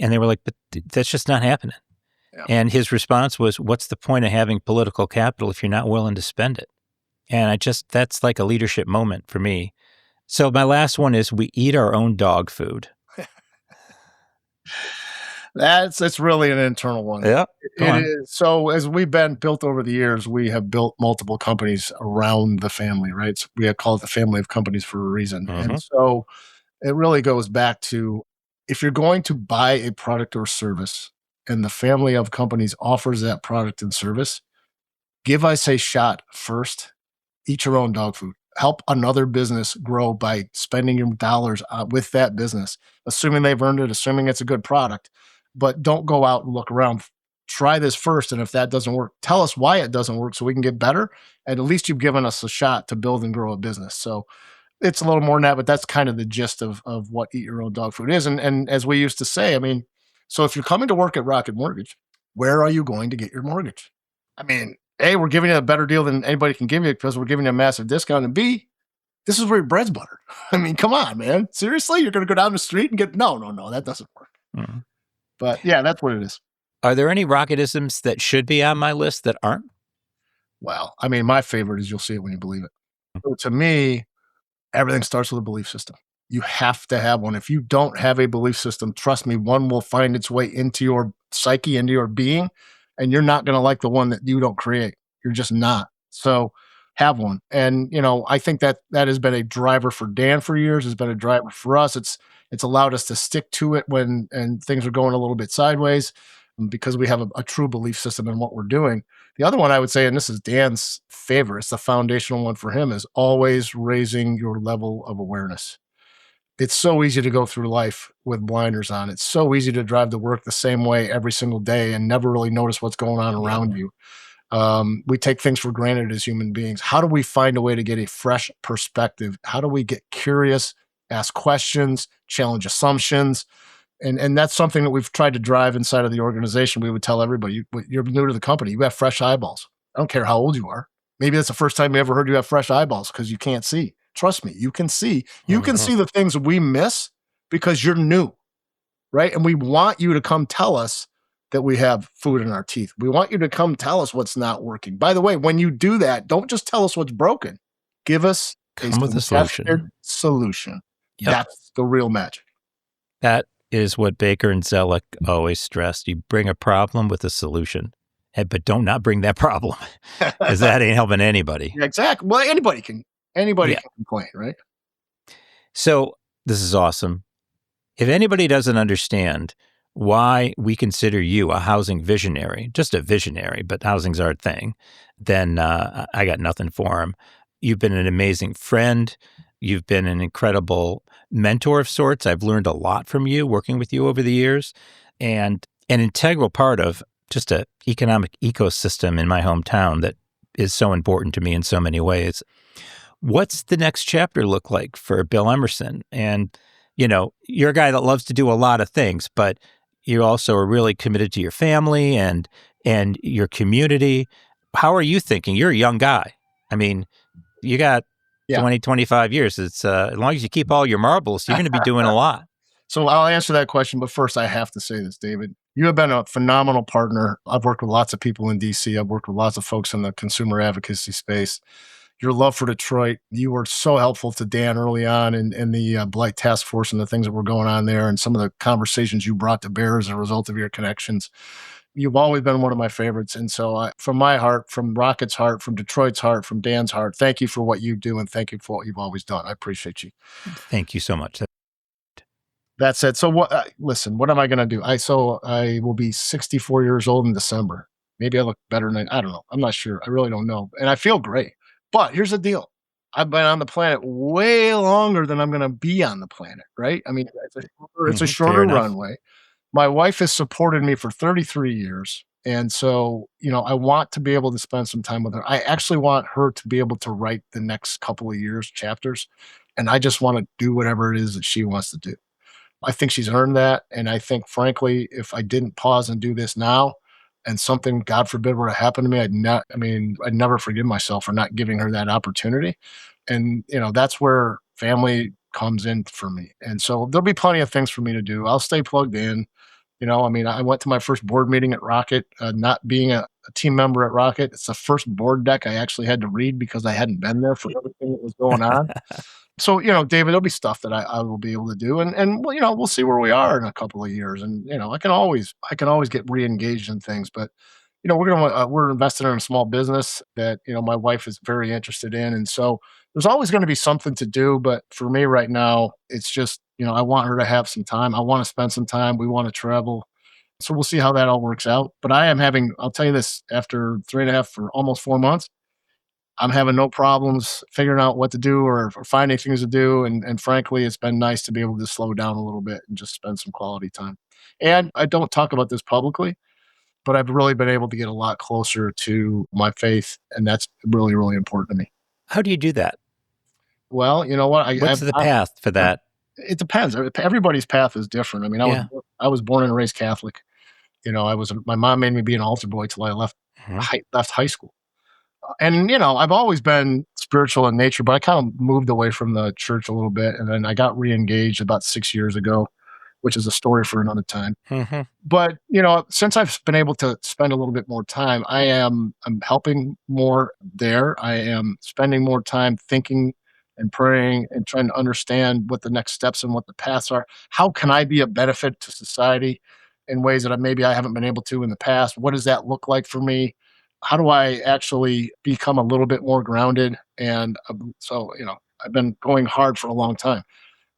And they were like, but that's just not happening. Yeah. And his response was, what's the point of having political capital if you're not willing to spend it? And that's like a leadership moment for me. So my last one is we eat our own dog food. It's really an internal one. Yeah. Go It on. is. So as we've been built over the years, we have built multiple companies around the family, right? So we call it the family of companies for a reason. And so it really goes back to, if you're going to buy a product or service and the family of companies offers that product and service, give us a shot first. Eat your own dog food. Help another business grow by spending your dollars with that business, assuming they've earned it, assuming it's a good product. But don't go out and look around. Try this first. And if that doesn't work, tell us why it doesn't work so we can get better. And at least you've given us a shot to build and grow a business. So it's a little more than that, but that's kind of the gist of what eat your own dog food is. And as we used to say, I mean, so if you're coming to work at Rocket Mortgage, where are you going to get your mortgage? I mean, A, we're giving you a better deal than anybody can give you because we're giving you a massive discount. And B, this is where your bread's buttered. I mean, come on, man. Seriously? You're going to go down the street and get, no, that doesn't work. Mm-hmm. But yeah, that's what it is. Are there any Rocketisms that should be on my list that aren't? Well, I mean, my favorite is you'll see it when you believe it. So to me, everything starts with a belief system. You have to have one. If you don't have a belief system, trust me, one will find its way into your psyche, into your being, and you're not going to like the one that you don't create. You're just not. So have one. And, I think that has been a driver for Dan for years, has been a driver for us. It's allowed us to stick to it when things are going a little bit sideways because we have a true belief system in what we're doing. The other one I would say, and this is Dan's favorite, it's the foundational one for him, is always raising your level of awareness. It's so easy to go through life with blinders on. It's so easy to drive to work the same way every single day and never really notice what's going on around you. We take things for granted as human beings. How do we find a way to get a fresh perspective? How do we get curious, ask questions, challenge assumptions? And that's something that we've tried to drive inside of the organization. We would tell everybody, you're new to the company, you have fresh eyeballs. I don't care how old you are. Maybe that's the first time you ever heard you have fresh eyeballs because you can't see. Trust me, you can see. You can see the things we miss because you're new, right? And we want you to come tell us that we have food in our teeth. We want you to come tell us what's not working. By the way, when you do that, don't just tell us what's broken. Give us a solution. Yep. That's the real magic. That is what Baker and Zellick always stressed. You bring a problem with a solution, but don't not bring that problem because that ain't helping anybody. Yeah, exactly. Well, anybody can complain, right? So this is awesome. If anybody doesn't understand why we consider you a housing visionary, just a visionary, but housing's our thing, then I got nothing for them. You've been an amazing friend. You've been an incredible mentor of sorts. I've learned a lot from you working with you over the years, and an integral part of just an economic ecosystem in my hometown that is so important to me in so many ways. What's the next chapter look like for Bill Emerson? And, you're a guy that loves to do a lot of things, but you also are really committed to your family and your community. How are you thinking? You're a young guy. I mean, you got 20, 25 years. It's as long as you keep all your marbles, you're going to be doing a lot. So I'll answer that question, but first I have to say this, David. You have been a phenomenal partner. I've worked with lots of people in DC. I've worked with lots of folks in the consumer advocacy space. Your love for Detroit, you were so helpful to Dan early on in the Blight Task Force and the things that were going on there and some of the conversations you brought to bear as a result of your connections. You've always been one of my favorites. And so from my heart, from Rocket's heart, from Detroit's heart, from Dan's heart, thank you for what you do and thank you for what you've always done. I appreciate you. Thank you so much. That said, so listen, what am I going to do? I will be 64 years old in December. Maybe I look better than I don't know. I'm not sure. I really don't know. And I feel great. But here's the deal. I've been on the planet way longer than I'm going to be on the planet, right? I mean, it's a shorter runway. My wife has supported me for 33 years. And so, I want to be able to spend some time with her. I actually want her to be able to write the next couple of years, chapters. And I just want to do whatever it is that she wants to do. I think she's earned that. And I think, frankly, if I didn't pause and do this now, and something, God forbid, were to happen to me, I'd never forgive myself for not giving her that opportunity. And, that's where family comes in for me. And so there'll be plenty of things for me to do. I'll stay plugged in. I went to my first board meeting at Rocket, not being a team member at Rocket. It's the first board deck I actually had to read because I hadn't been there for everything that was going on. So, David, there'll be stuff that I will be able to do, and well, we'll see where we are in a couple of years, and I can always get re-engaged in things, but we're invested in a small business that my wife is very interested in, and so there's always going to be something to do. But for me right now, it's just I want her to have some time. I want to spend some time. We want to travel, so we'll see how that all works out. But I'll tell you this, after 3.5 or almost 4 months. I'm having no problems figuring out what to do or finding things to do. And frankly, it's been nice to be able to slow down a little bit and just spend some quality time. And I don't talk about this publicly, but I've really been able to get a lot closer to my faith. And that's really, really important to me. How do you do that? Well, you know what? What's the path for that? It depends. Everybody's path is different. I mean, I was born and raised Catholic. My mom made me be an altar boy till I left high school. And, I've always been spiritual in nature, but I kind of moved away from the church a little bit. And then I got re-engaged about 6 years ago, which is a story for another time. Mm-hmm. But, since I've been able to spend a little bit more time, I'm helping more there. I am spending more time thinking and praying and trying to understand what the next steps and what the paths are. How can I be a benefit to society in ways that maybe I haven't been able to in the past? What does that look like for me? How do I actually become a little bit more grounded? And so, I've been going hard for a long time.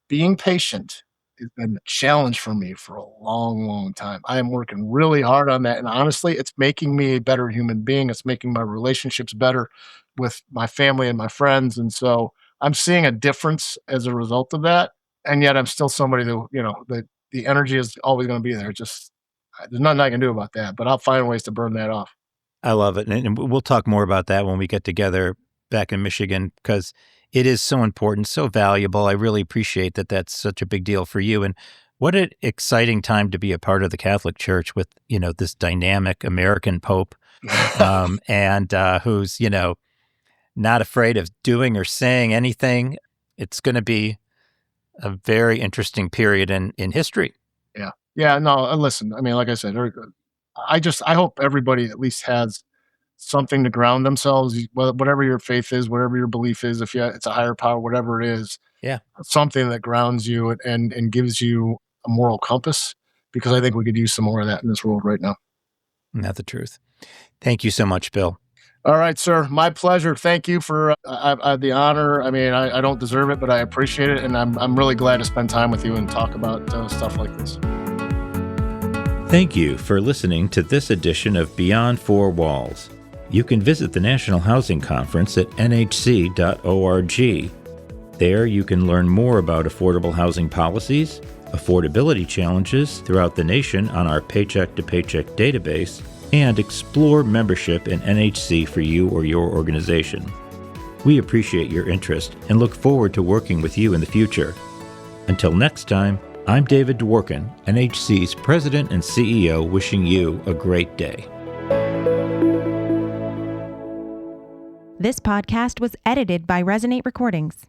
Being patient has been a challenge for me for a long, long time. I am working really hard on that. And honestly, it's making me a better human being. It's making my relationships better with my family and my friends. And so I'm seeing a difference as a result of that. And yet I'm still somebody that, the energy is always going to be there. There's nothing I can do about that, but I'll find ways to burn that off. I love it. And we'll talk more about that when we get together back in Michigan, because it is so important, so valuable. I really appreciate that that's such a big deal for you. And what an exciting time to be a part of the Catholic Church with, this dynamic American Pope and who's, not afraid of doing or saying anything. It's going to be a very interesting period in history. Yeah. Yeah. No, listen, I mean, like I said, I hope everybody at least has something to ground themselves, whatever your faith is, whatever your belief is, if it's a higher power, whatever it is, something that grounds you and gives you a moral compass, because I think we could use some more of that in this world right now. Isn't that the truth? Thank you so much, Bill. All right, sir. My pleasure. Thank you for the honor. I mean, I don't deserve it, but I appreciate it. And I'm really glad to spend time with you and talk about stuff like this. Thank you for listening to this edition of Beyond Four Walls. You can visit the National Housing Conference at nhc.org. There you can learn more about affordable housing policies, affordability challenges throughout the nation on our Paycheck to Paycheck database, and explore membership in NHC for you or your organization. We appreciate your interest and look forward to working with you in the future. Until next time, I'm David Dworkin, NHC's President and CEO, wishing you a great day. This podcast was edited by Resonate Recordings.